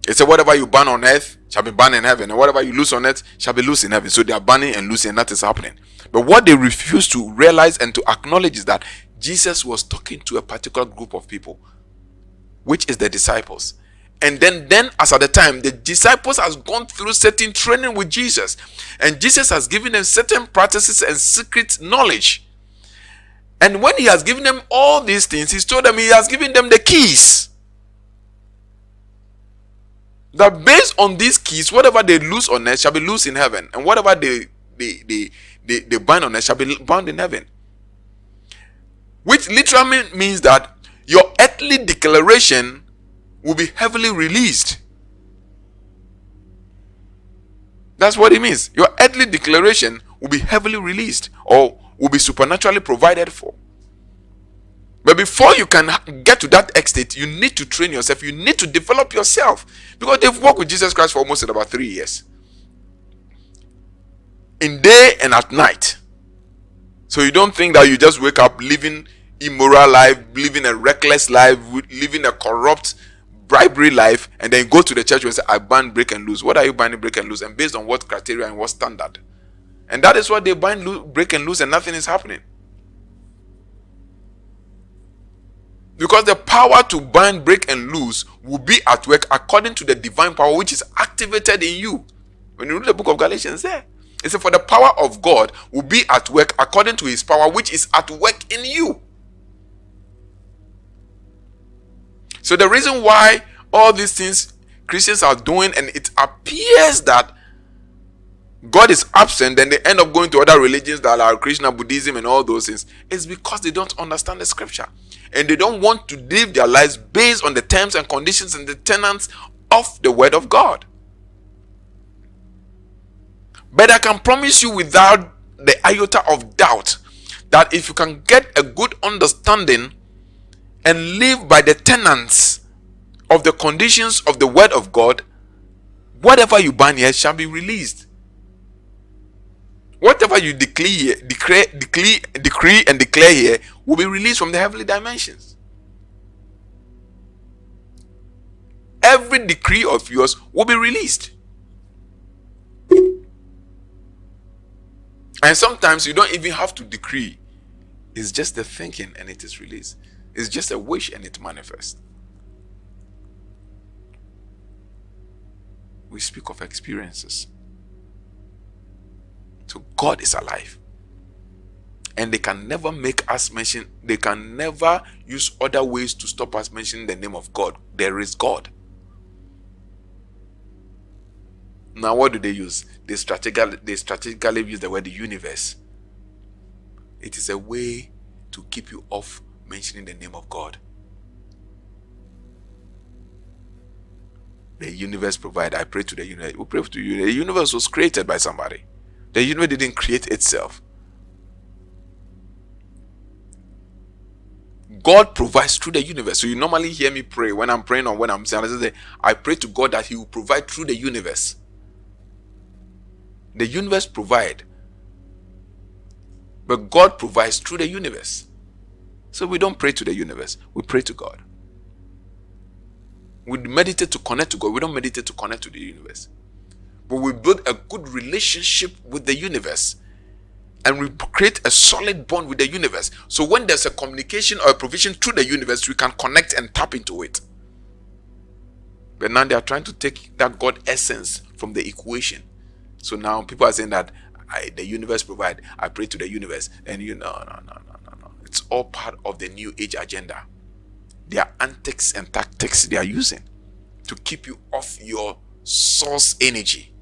It said, whatever you ban on earth shall be banned in heaven, and whatever you loose on earth shall be loose in heaven. So they are banning and loosing, and that is happening. But what they refuse to realize and to acknowledge is that Jesus was talking to a particular group of people, which is the disciples. And then as at the time, the disciples has gone through certain training with Jesus, and Jesus has given them certain practices and secret knowledge. And when he has given them all these things, he's told them he has given them the keys. That based on these keys, whatever they loose on earth shall be loose in heaven, and whatever they bind on earth shall be bound in heaven. Which literally means that your earthly declaration will be heavily released. That's what it means. Your earthly declaration will be heavily released, or will be supernaturally provided for. But before you can get to that extent, you need to train yourself. You need to develop yourself. Because they've worked with Jesus Christ for almost about 3 years. In day and at night. So you don't think that you just wake up living immoral life, living a reckless life, living a corrupt bribery life, and then go to the church and say, I bind, break, and loose. What are you binding, break, and loose? And based on what criteria and what standard? And that is what they bind, break, and loose, and nothing is happening. Because the power to bind, break, and loose will be at work according to the divine power which is activated in you. When you read the book of Galatians there, it says, for the power of God will be at work according to his power which is at work in you. So the reason why all these things Christians are doing, and it appears that God is absent, and they end up going to other religions that are Krishna, Buddhism, and all those things, is because they don't understand the scripture. And they don't want to live their lives based on the terms and conditions and the tenets of the word of God. But I can promise you without the iota of doubt that if you can get a good understanding and live by the tenets of the conditions of the word of God, whatever you bind here shall be released. Whatever you decree and declare here will be released from the heavenly dimensions. Every decree of yours will be released. And sometimes you don't even have to decree. It's just the thinking and it is released. It's just a wish and it manifests. We speak of experiences. So God is alive. And they can never make us mention, they can never use other ways to stop us mentioning the name of God. There is God. Now what do they use? They strategically use the word universe. It is a way to keep you off mentioning the name of God. The universe provides. I pray to the universe. We pray to you. The universe was created by somebody. The universe didn't create itself. God provides through the universe. So you normally hear me pray when I'm praying or when I'm saying, I pray to God that he will provide through the universe. The universe provides. But God provides through the universe. So we don't pray to the universe. We pray to God. We meditate to connect to God. We don't meditate to connect to the universe. But we build a good relationship with the universe. And we create a solid bond with the universe. So when there's a communication or a provision through the universe, we can connect and tap into it. But now they are trying to take that God essence from the equation. So now people are saying that the universe provides. I pray to the universe. And no. It's all part of the new age agenda. Their antics and tactics they are using to keep you off your source energy.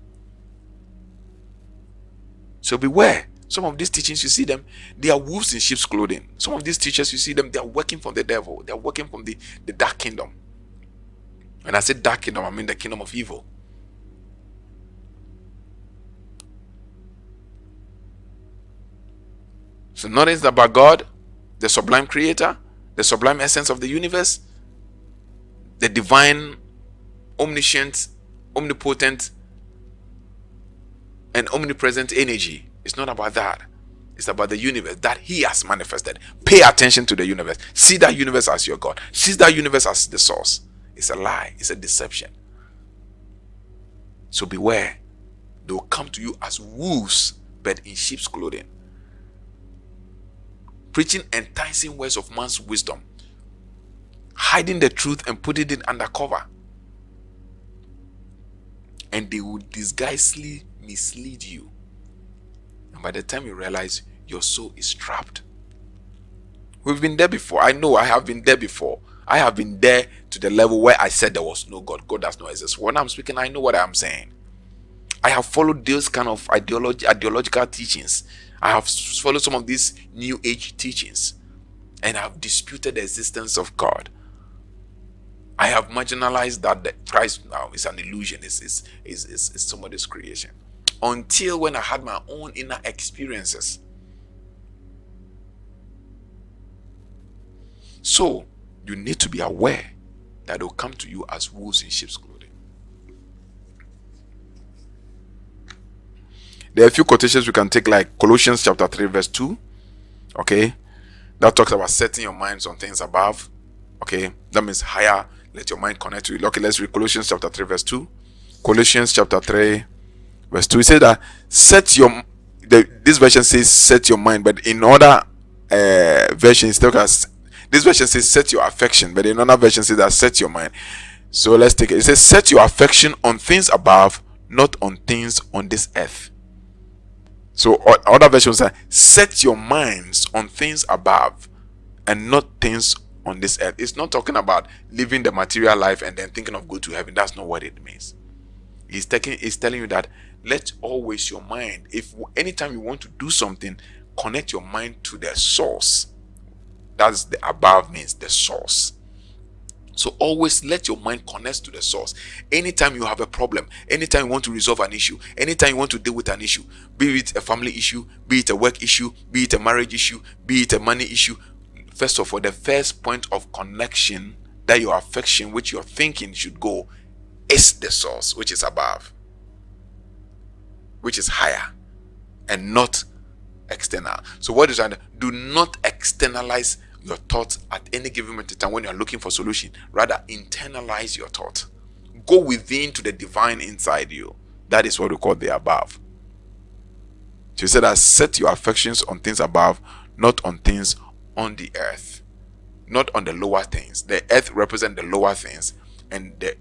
So beware. Some of these teachings, you see them, they are wolves in sheep's clothing. Some of these teachers, you see them, they are working from the devil. They are working from the dark kingdom. When I say dark kingdom, I mean the kingdom of evil. So notice about God, the sublime creator, the sublime essence of the universe, the divine, omniscient, omnipotent, and omnipresent energy. It's not about that. It's about the universe that he has manifested. Pay attention to the universe. See that universe as your God. See that universe as the source. It's a lie. It's a deception. So beware. They will come to you as wolves, but in sheep's clothing. Preaching enticing words of man's wisdom. Hiding the truth and putting it undercover. and they will disguisedly mislead you. And by the time you realize, your soul is trapped. We've been there before. I know I have been there before. I have been there to the level where I said there was no God. God does not exist. When I'm speaking, I know what I'm saying. I have followed those kind of ideological teachings. I have followed some of these new age teachings, and I have disputed the existence of God. I have marginalized that Christ now is an illusion, is somebody's creation. Until when I had my own inner experiences. So you need to be aware that they'll come to you as wolves in sheep's clothing. There are a few quotations we can take, like Colossians chapter 3 verse 2. Okay, that talks about setting your minds on things above. Okay, that means higher. Let your mind connect to it. Okay, let's read Colossians chapter 3 verse 2. Colossians chapter 3 verse 2. It says that this version says set your mind, but in other versions, this version says set your affection, but in another version says that set your mind. So let's take it. It says set your affection on things above, not on things on this earth. So other versions say set your minds on things above and not things on this earth. It's not talking about living the material life and then thinking of go to heaven. That's not what it means. He's telling you that let always your mind, if anytime you want to do something, connect your mind to the source. That's the above means the source. So always let your mind connect to the source. Anytime you have a problem, anytime you want to resolve an issue, anytime you want to deal with an issue, be it a family issue, be it a work issue, be it a marriage issue, be it a money issue, first of all, the first point of connection that your affection, which your thinking should go, is the source, which is above, which is higher, and not external. So what is that? Do not externalize your thoughts at any given moment in time when you are looking for solution. Rather, internalize your thought. Go within to the divine inside you. That is what we call the above. So he said that set your affections on things above, not on things on the earth, not on the lower things. The earth represents the lower things, and the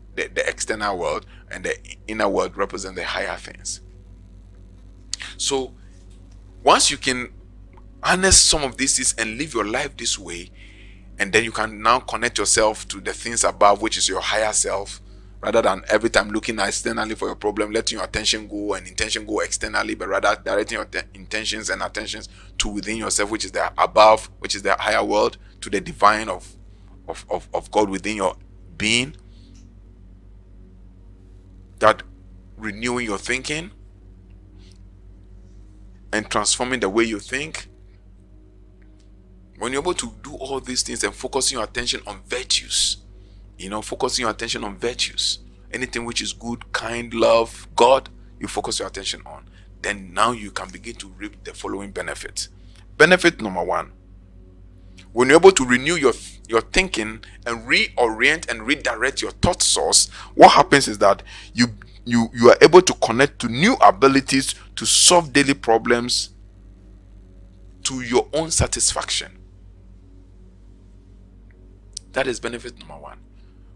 external world and the inner world represent the higher things. So once you can harness some of these things and live your life this way, and then you can now connect yourself to the things above, which is your higher self, rather than every time looking externally for your problem, letting your attention go and intention go externally, but rather directing your intentions and attentions to within yourself, which is the above, which is the higher world, to the divine of God within your being. That renewing your thinking and transforming the way you think. When you're able to do all these things and focusing your attention on virtues, focusing your attention on virtues, anything which is good, kind, love, God, you focus your attention on, then now you can begin to reap the following benefits. Benefit number 1, when you're able to renew your thinking and reorient and redirect your thought source, what happens is that you are able to connect to new abilities to solve daily problems to your own satisfaction. That is benefit number 1.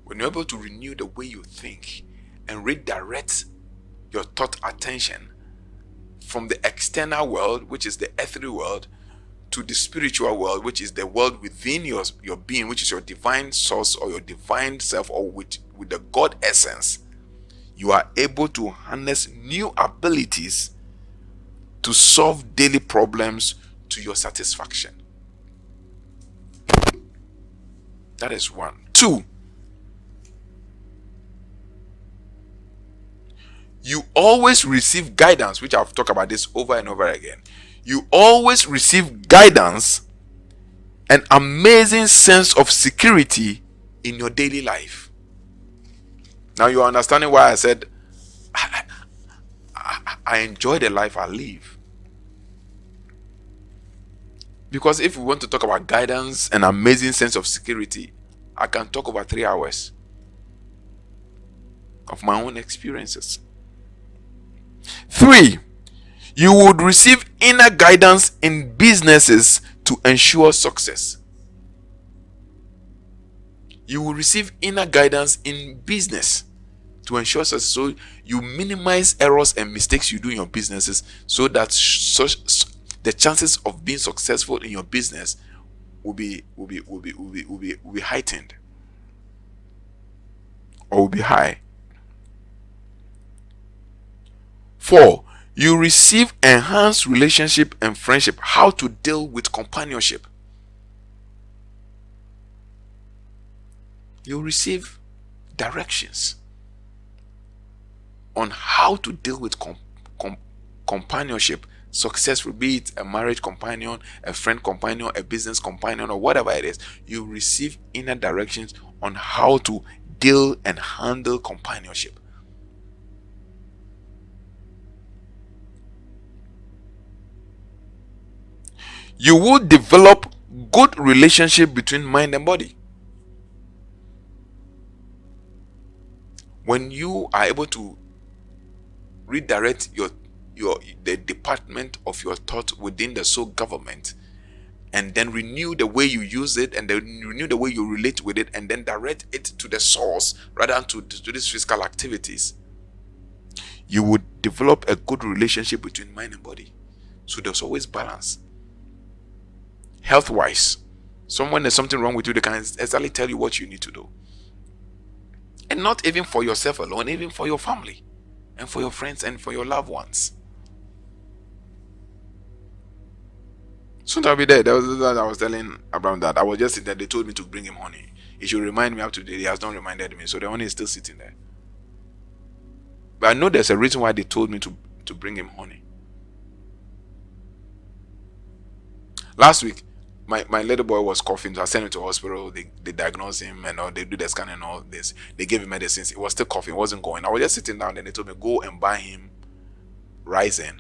When you're able to renew the way you think and redirect your thought attention from the external world, which is the earthly world, to the spiritual world, which is the world within your being, which is your divine source or your divine self, or with the God essence, you are able to harness new abilities to solve daily problems to your satisfaction. That is 1. 2, you always receive guidance, which I've talked about this over and over again. You always receive guidance, an amazing sense of security in your daily life. Now you're understanding why I said I enjoy the life I live. Because if we want to talk about guidance and amazing sense of security, I can talk over 3 hours of my own experiences. 3, you would receive inner guidance in businesses to ensure success. You will receive inner guidance in business to ensure success. So you minimize errors and mistakes you do in your businesses, so that the chances of being successful in your business will be heightened, or will be high. 4, you receive enhanced relationship and friendship. How to deal with companionship. You receive directions on how to deal with companionship successfully, be it a marriage companion, a friend companion, a business companion, or whatever it is. You receive inner directions on how to deal and handle companionship. You will develop good relationship between mind and body. When you are able to redirect the department of your thought within the soul government, and then renew the way you use it, and then renew the way you relate with it, and then direct it to the source rather than to these physical activities, you would develop a good relationship between mind and body. So there's always balance. Health wise, someone there's something wrong with you, they can exactly tell you what you need to do. And not even for yourself alone, even for your family and for your friends and for your loved ones. Soon I'll be there. That was that I was telling Abraham that I was just sitting there. They told me to bring him honey. He should remind me up to date. He has not reminded me. So the honey is still sitting there. But I know there's a reason why they told me to bring him honey. Last week, my little boy was coughing, so I sent him to hospital. They diagnosed him and all, they do the scan and all this. They gave him medicines. It was still coughing, it wasn't going. I was just sitting down, and they told me go and buy him Ryzen.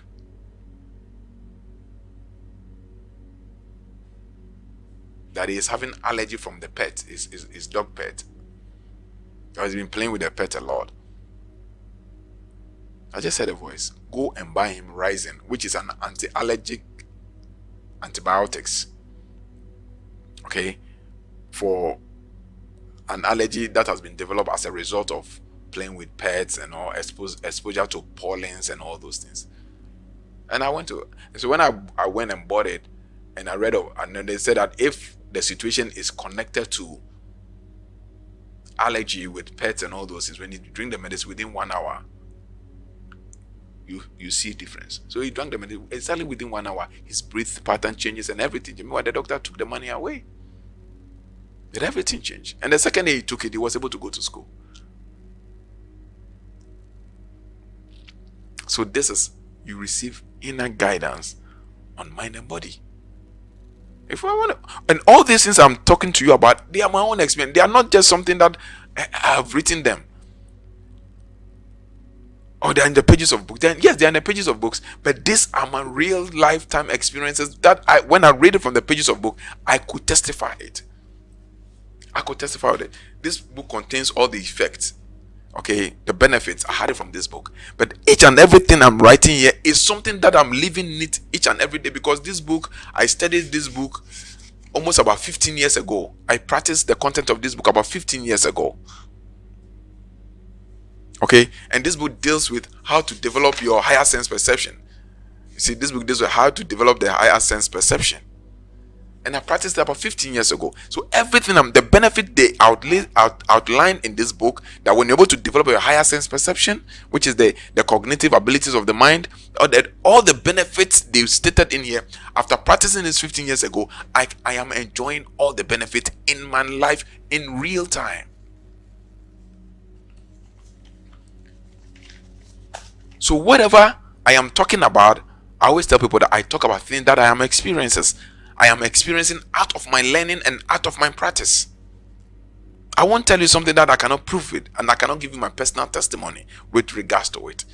That he is having allergy from the pet, his dog pet. He's been playing with the pet a lot. I just heard a voice. Go and buy him Ryzen, which is an anti-allergic antibiotics. Okay, for an allergy that has been developed as a result of playing with pets and all, exposure to pollens and all those things. And I went to, so when I went and bought it, and I read of, and then they said that if the situation is connected to allergy with pets and all those things, when you drink the medicine within 1 hour, you see a difference. So he drank the medicine exactly within 1 hour, his breath pattern changes and everything. You mean the doctor took the money away? Did everything change? And the second day he took it, he was able to go to school. So this is, you receive inner guidance on mind and body. If I want to, and all these things I'm talking to you about, they are my own experience. They are not just something that I have written them, or they're in the pages of books. Yes, they're in the pages of books, but these are my real lifetime experiences that when I read it from the pages of book, I could testify it. I could testify it. This book contains all the effects. Okay, the benefits, I had it from this book. But each and everything I'm writing here is something that I'm living it each and every day, because this book, I studied this book almost about 15 years ago. I practiced the content of this book about 15 years ago. Okay, and this book deals with how to develop your higher sense perception. You see, this book deals with how to develop the higher sense perception. And I practiced it about 15 years ago. So everything, the benefit they outline in this book, that when you're able to develop your higher sense perception, which is the cognitive abilities of the mind, all the benefits they stated in here, after practicing this 15 years ago, I am enjoying all the benefit in my life in real time. So whatever I am talking about, I always tell people that I talk about things that I am experiencing out of my learning and out of my practice. I won't tell you something that I cannot prove it, and I cannot give you my personal testimony with regards to it.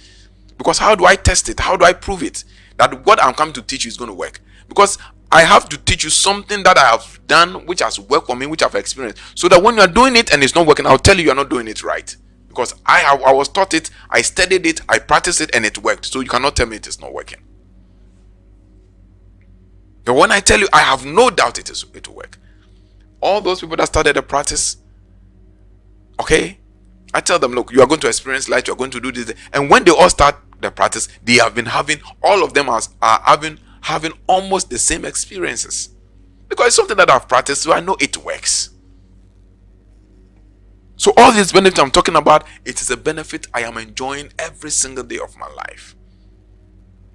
Because how do I test it? How do I prove it that what I'm coming to teach you is going to work? Because I have to teach you something that I have done, which has worked for me, which I've experienced, so that when you are doing it and it's not working, I'll tell you are not doing it right. Because I was taught it, I studied it, I practiced it, and it worked. So you cannot tell me it is not working. But when I tell you, I have no doubt it will work. All those people that started the practice, okay, I tell them, look, you are going to experience light, you are going to do this. And when they all start the practice, they have been having, all of them are having almost the same experiences. Because it's something that I've practiced, so I know it works. So all these benefits I'm talking about, it is a benefit I am enjoying every single day of my life.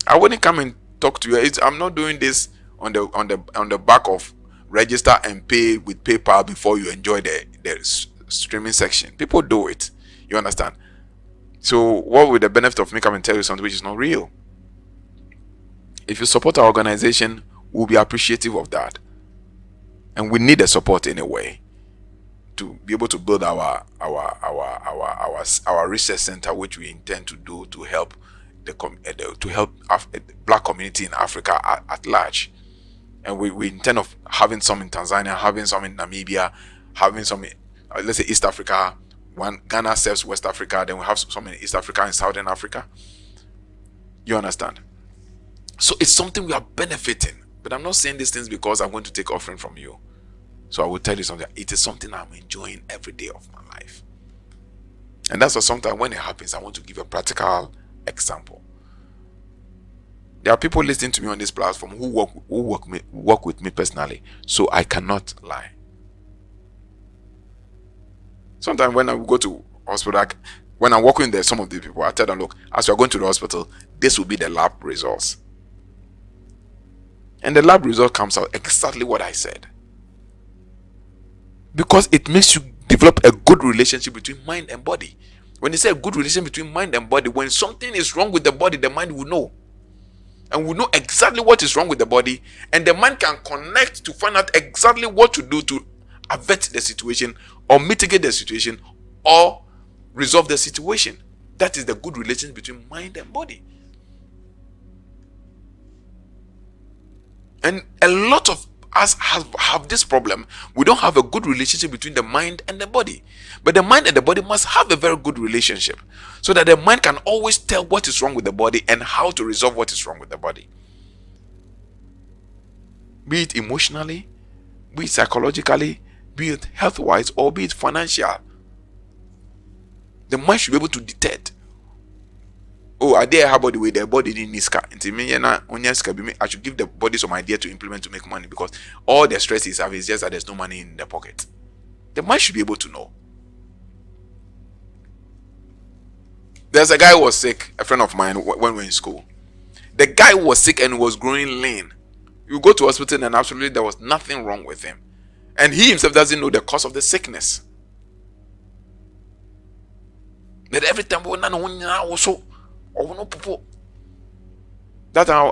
I wouldn't come and talk to you. I'm not doing this on the back of register and pay with PayPal before you enjoy the streaming section. People do it. You understand? So what would the benefit of me come and tell you something which is not real? If you support our organization, we'll be appreciative of that. And we need the support anyway to be able to build our research center, which we intend to do to help the black community in Africa at large. And we intend of having some in Tanzania, having some in Namibia, having some in, let's say East Africa. One Ghana serves West Africa, then we have some in East Africa and Southern Africa. You understand? So it's something we are benefiting. But I'm not saying these things because I'm going to take offering from you. So I will tell you something. It is something I'm enjoying every day of my life. And that's why sometimes when it happens, I want to give a practical example. There are people listening to me on this platform who work with me personally, so I cannot lie. Sometimes when I go to hospital, when I'm working there, some of the people, I tell them, look, as you're going to the hospital, this will be the lab results. And the lab result comes out exactly what I said. Because it makes you develop a good relationship between mind and body. When you say a good relationship between mind and body, when something is wrong with the body, the mind will know. And will know exactly what is wrong with the body. And the mind can connect to find out exactly what to do to avert the situation or mitigate the situation or resolve the situation. That is the good relationship between mind and body. And a lot of us have this problem. We don't have a good relationship between the mind and the body. But the mind and the body must have a very good relationship so that the mind can always tell what is wrong with the body and how to resolve what is wrong with the body. Be it emotionally, be it psychologically, be it health-wise, or be it financial. The mind should be able to detect. Oh, I dare about the way the body didn't need car. I should give the body some idea to implement to make money, because all the stress is having is just that there's no money in the pocket. The mind should be able to know. There's a guy who was sick, a friend of mine, when we were in school. The guy was sick and was growing lean. You go to hospital and absolutely there was nothing wrong with him. And he himself doesn't know the cause of the sickness. But every time that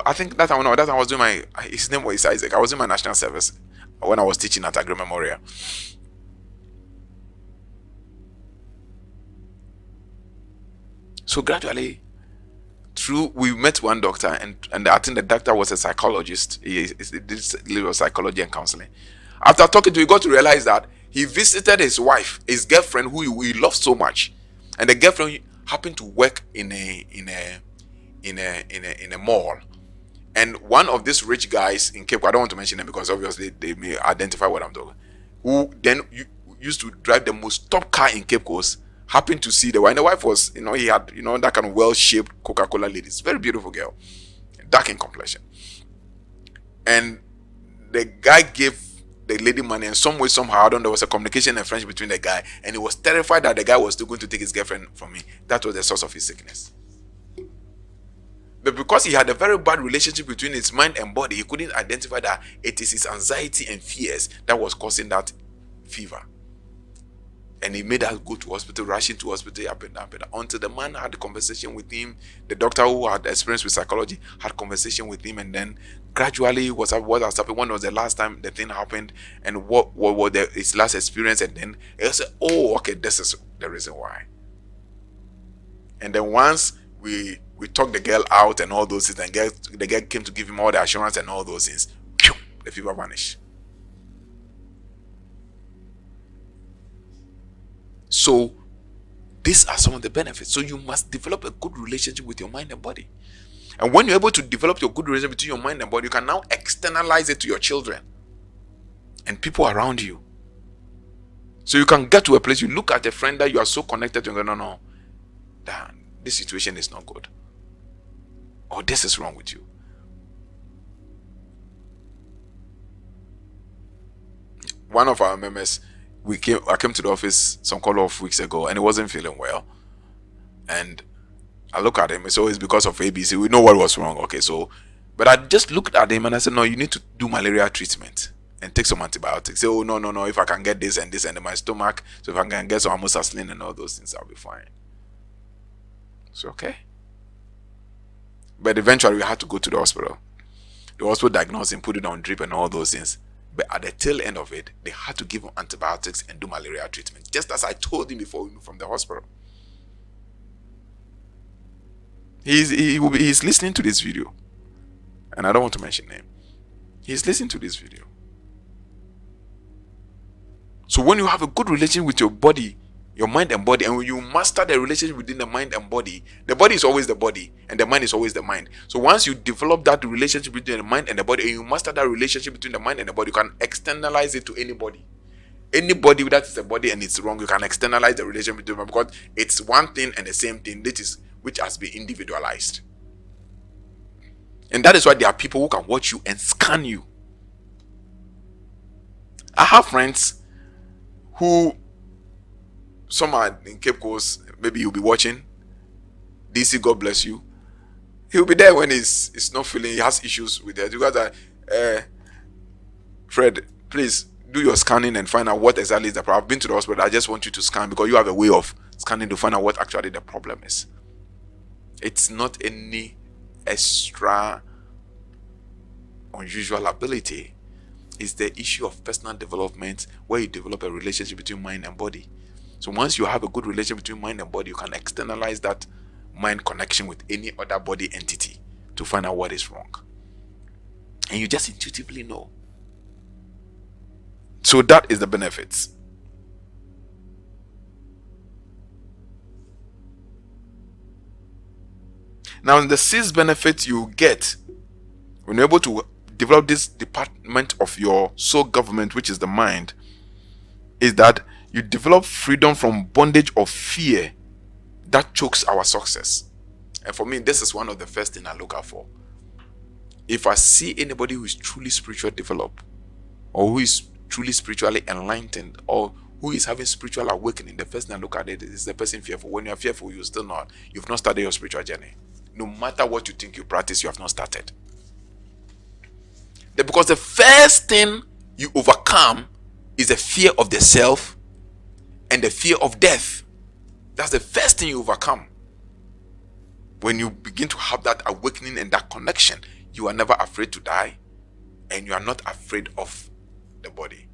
I think that I was doing my, his name was Isaac. I was in my national service when I was teaching at Agri Memorial. So gradually, we met one doctor, and I think the doctor was a psychologist. He did little psychology and counseling. After talking to him, he got to realize that he visited his wife, his girlfriend, who he loved so much, and the girlfriend happened to work in a mall. And one of these rich guys in Cape Coast, I don't want to mention them because obviously they may identify what I'm talking, who then used to drive the most top car in Cape Coast, happened to see the wife. And the wife was, he had, that kind of well-shaped Coca-Cola lady. It's a very beautiful girl, dark in complexion. And the guy gave the lady money, and some way, somehow, I don't know, there was a communication and friendship between the guy, and he was terrified that the guy was still going to take his girlfriend from me. That was the source of his sickness. But because he had a very bad relationship between his mind and body, he couldn't identify that it is his anxiety and fears that was causing that fever. And he made us go to hospital, rushing to hospital, up and down, until the man had a conversation with him. The doctor who had experience with psychology had conversation with him, and then gradually what has happened. When was the last time the thing happened, and what was his last experience? And then he said, "Oh, okay, this is the reason why." And then once we talked the girl out and all those things, and the girl came to give him all the assurance and all those things, the fever vanished. So these are some of the benefits. So you must develop a good relationship with your mind and body. And when you're able to develop your good relationship between your mind and body, you can now externalize it to your children and people around you. So you can get to a place, you look at a friend that you are so connected to and go, no, damn, this situation is not good. Or this is wrong with you. One of our members, I came to the office some couple of weeks ago and he wasn't feeling well. And I look at him, so it's because of ABC. We know what was wrong. Okay, so, but I just looked at him and I said, no, you need to do malaria treatment and take some antibiotics. Say, oh, no, if I can get this and this and in my stomach, so if I can get some amoxicillin and all those things, I'll be fine. So, okay. But eventually we had to go to the hospital. The hospital diagnosed him, put it on drip and all those things. But at the tail end of it, they had to give him antibiotics and do malaria treatment, just as I told him before we moved from the hospital. He's listening to this video, and I don't want to mention name. He's listening to this video. So when you have a good relation with your body, your mind and body, and when you master the relationship within the mind and body is always the body and the mind is always the mind. So once you develop that relationship between the mind and the body, and you master that relationship between the mind and the body, you can externalize it to anybody. Anybody that is a body and it's wrong, you can externalize the relationship between them, because it's one thing and the same thing which has been individualized. And that is why there are people who can watch you and scan you. I have friends who, some are in Cape Coast, maybe you'll be watching. DC, God bless you. He'll be there when he's not feeling, he has issues with it. You guys are, Fred, please do your scanning and find out what exactly is the problem. I've been to the hospital. I just want you to scan, because you have a way of scanning to find out what actually the problem is. It's not any extra unusual ability. It's the issue of personal development, where you develop a relationship between mind and body. So once you have a good relationship between mind and body, you can externalize that mind connection with any other body entity to find out what is wrong. And you just intuitively know. So that is the benefits. Now, the sixth benefit you get when you're able to develop this department of your soul government, which is the mind, is that you develop freedom from bondage of fear that chokes our success. And for me, this is one of the first things I look out for. If I see anybody who is truly spiritually developed, or who is truly spiritually enlightened, or who is having spiritual awakening, the first thing I look at it is the person fearful. When you are fearful, you've not started your spiritual journey. No matter what you think you practice, you have not started. Because the first thing you overcome is the fear of the self and the fear of death. That's the first thing you overcome. When you begin to have that awakening and that connection, you are never afraid to die, and you are not afraid of the body.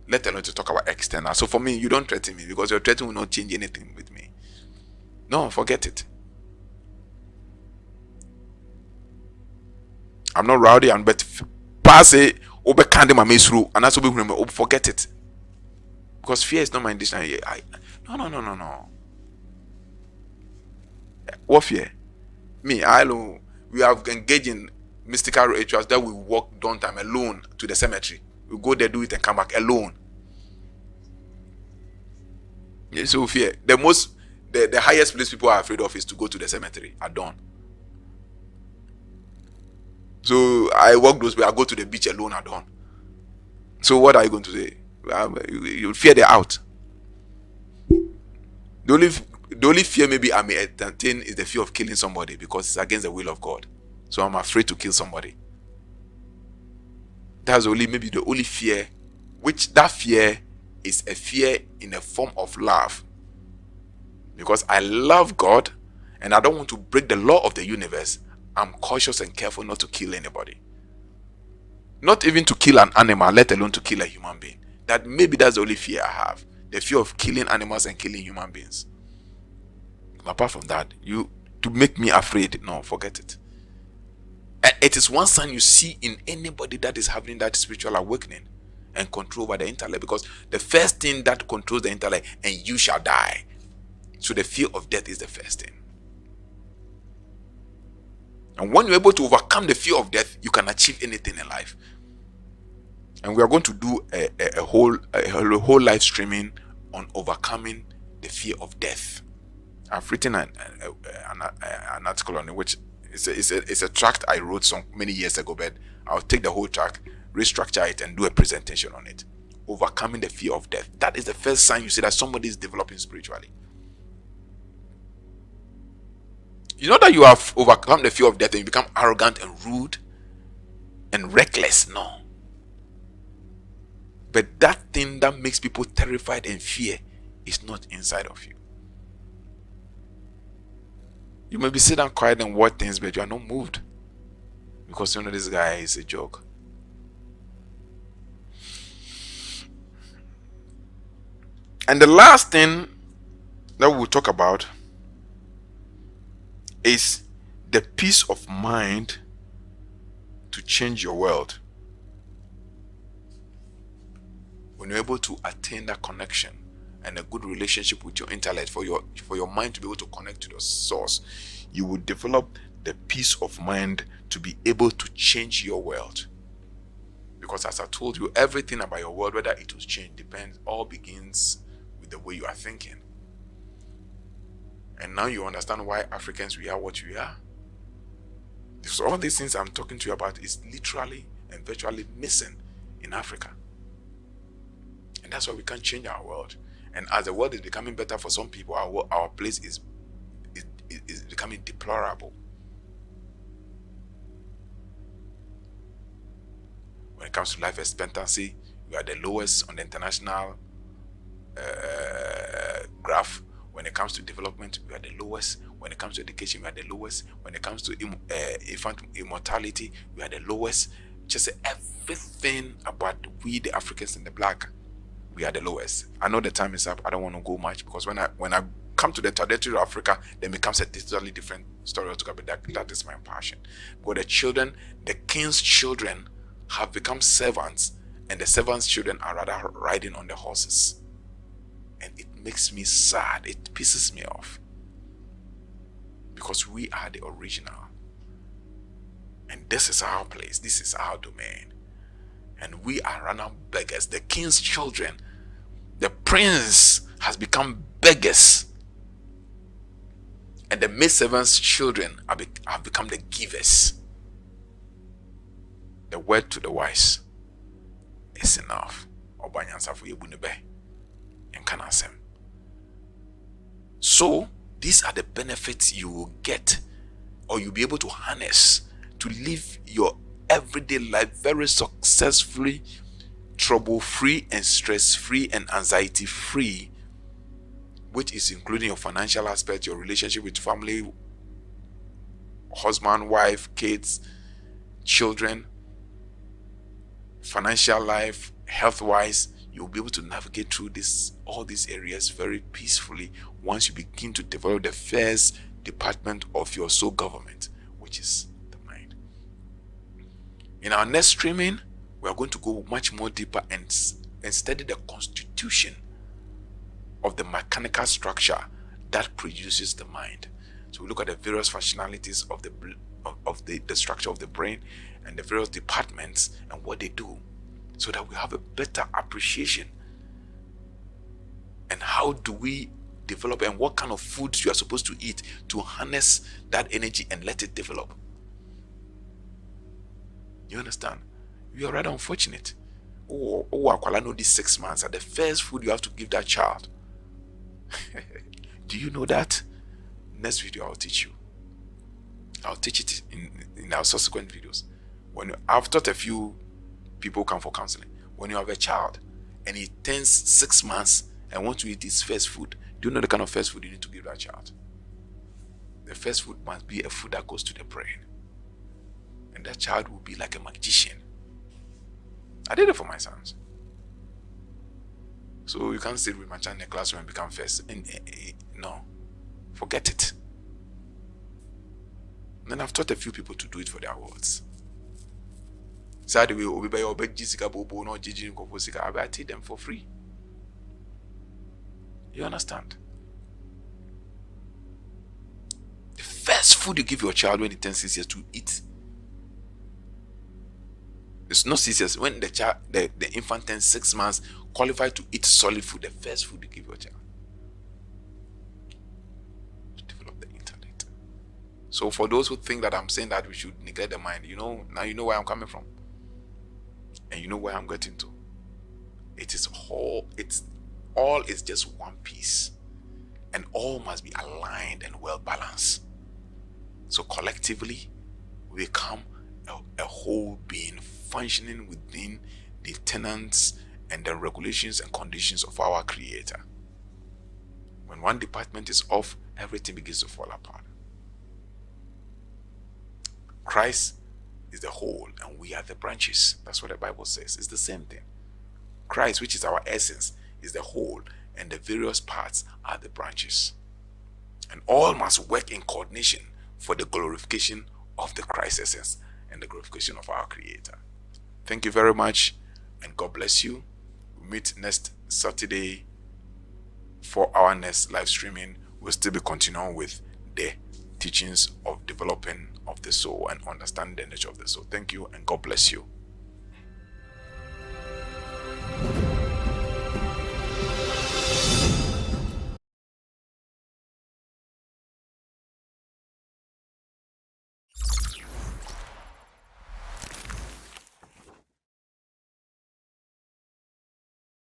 Let alone to talk about external. So for me, you don't threaten me, because your threatening will not change anything with me. No, forget it. I'm not rowdy, and but pass it over candy my misru, and that's what we forget it. Because fear is not my dictionary. No. What fear? Me, we have engaged in mystical rituals that we walk down time alone to the cemetery. We go there, do it, and come back alone. Yeah, so fear. The highest place people are afraid of is to go to the cemetery at dawn. So I walk those way. I go to the beach alone at dawn. So what are you going to say? You fear they're out. The only fear maybe I may entertain is the fear of killing somebody, because it's against the will of God. So I'm afraid to kill somebody. That's maybe the only fear, which that fear is a fear in a form of love. Because I love God and I don't want to break the law of the universe. I'm cautious and careful not to kill anybody. Not even to kill an animal, let alone to kill a human being. That's the only fear I have. The fear of killing animals and killing human beings. Apart from that, to make me afraid, no, forget it. And it is one sign you see in anybody that is having that spiritual awakening and control over the intellect, because the first thing that controls the intellect, and you shall die. So the fear of death is the first thing. And when you're able to overcome the fear of death, you can achieve anything in life. And we are going to do a whole live streaming on overcoming the fear of death. I've written an article on it, which it's a tract I wrote some many years ago, but I'll take the whole tract, restructure it, and do a presentation on it. Overcoming the fear of death. That is the first sign you see that somebody is developing spiritually. You know that you have overcome the fear of death and you become arrogant and rude and reckless. No. But that thing that makes people terrified and fear is not inside of you. You may be sitting quiet and watch things, but you are not moved. Because you know this guy is a joke. And the last thing that we'll talk about is the peace of mind to change your world. When you're able to attain that connection and a good relationship with your intellect, for your mind to be able to connect to the source, you will develop the peace of mind to be able to change your world. Because as I told you, everything about your world, whether it will change, all begins with the way you are thinking. And now you understand why Africans, we are what we are. Because all these things I'm talking to you about is literally and virtually missing in Africa. And that's why we can't change our world. And as the world is becoming better for some people, our place is becoming deplorable. When it comes to life expectancy, we are the lowest on the international graph. When it comes to development, we are the lowest. When it comes to education, we are the lowest. When it comes to infant immortality, we are the lowest. Just everything about we, the Africans and the black, we are the lowest. I know the time is up. I don't want to go much because when I come to the trajectory of Africa, then it becomes a totally different story altogether. That is my passion. But the king's children have become servants, and the servants' children are rather riding on the horses. And it makes me sad. It pisses me off. Because we are the original. And this is our place. This is our domain. And we are random beggars. The king's children, the prince has become beggars. And the maidservant's children have become the givers. The word to the wise is enough. So these are the benefits you will get, or you'll be able to harness to live your everyday life very successfully, trouble-free and stress-free and anxiety-free, which is including your financial aspect, your relationship with family, husband, wife, kids, children, financial life, health-wise. You'll be able to navigate through all these areas very peacefully once you begin to develop the first department of your soul government, which is the mind. In our next streaming, we are going to go much more deeper and study the constitution of the mechanical structure that produces the mind. So we look at the various functionalities of the structure of the brain and the various departments and what they do, so that we have a better appreciation. And how do we develop, and what kind of foods you are supposed to eat to harness that energy and let it develop. You understand? You are rather unfortunate. Akwala know these 6 months are the first food you have to give that child. Do you know that? Next video I'll teach you. I'll teach it in our subsequent videos. I've taught a few people come for counseling. When you have a child and he turns 6 months and wants to eat his first food, do you know the kind of first food you need to give that child? The first food must be a food that goes to the brain. And that child will be like a magician. I did it for my sons. So you can't sit with my child in the classroom and become first. No. Forget it. And then I've taught a few people to do it for their awards. Sadly, I teach them for free. You understand? The first food you give your child when he turns 6 years to eat It's not 6 years. When the child, the infant turns 6 months, qualified to eat solid food, the first food you give your child. To develop the intellect. So for those who think that I'm saying that we should neglect the mind, now you know where I'm coming from. And you know where I'm getting to. All is just one piece. And all must be aligned and well balanced. So collectively, we become a whole being functioning within the tenets and the regulations and conditions of our Creator. When one department is off, everything begins to fall apart. Christ is the whole and we are the branches. That's what the Bible says. It's the same thing. Christ, which is our essence, is the whole and the various parts are the branches. And all must work in coordination for the glorification of the Christ essence and the glorification of our Creator. Thank you very much and God bless you. We'll meet next Saturday for our next live streaming. We'll still be continuing with the teachings of developing of the soul and understanding the nature of the soul. Thank you and God bless you.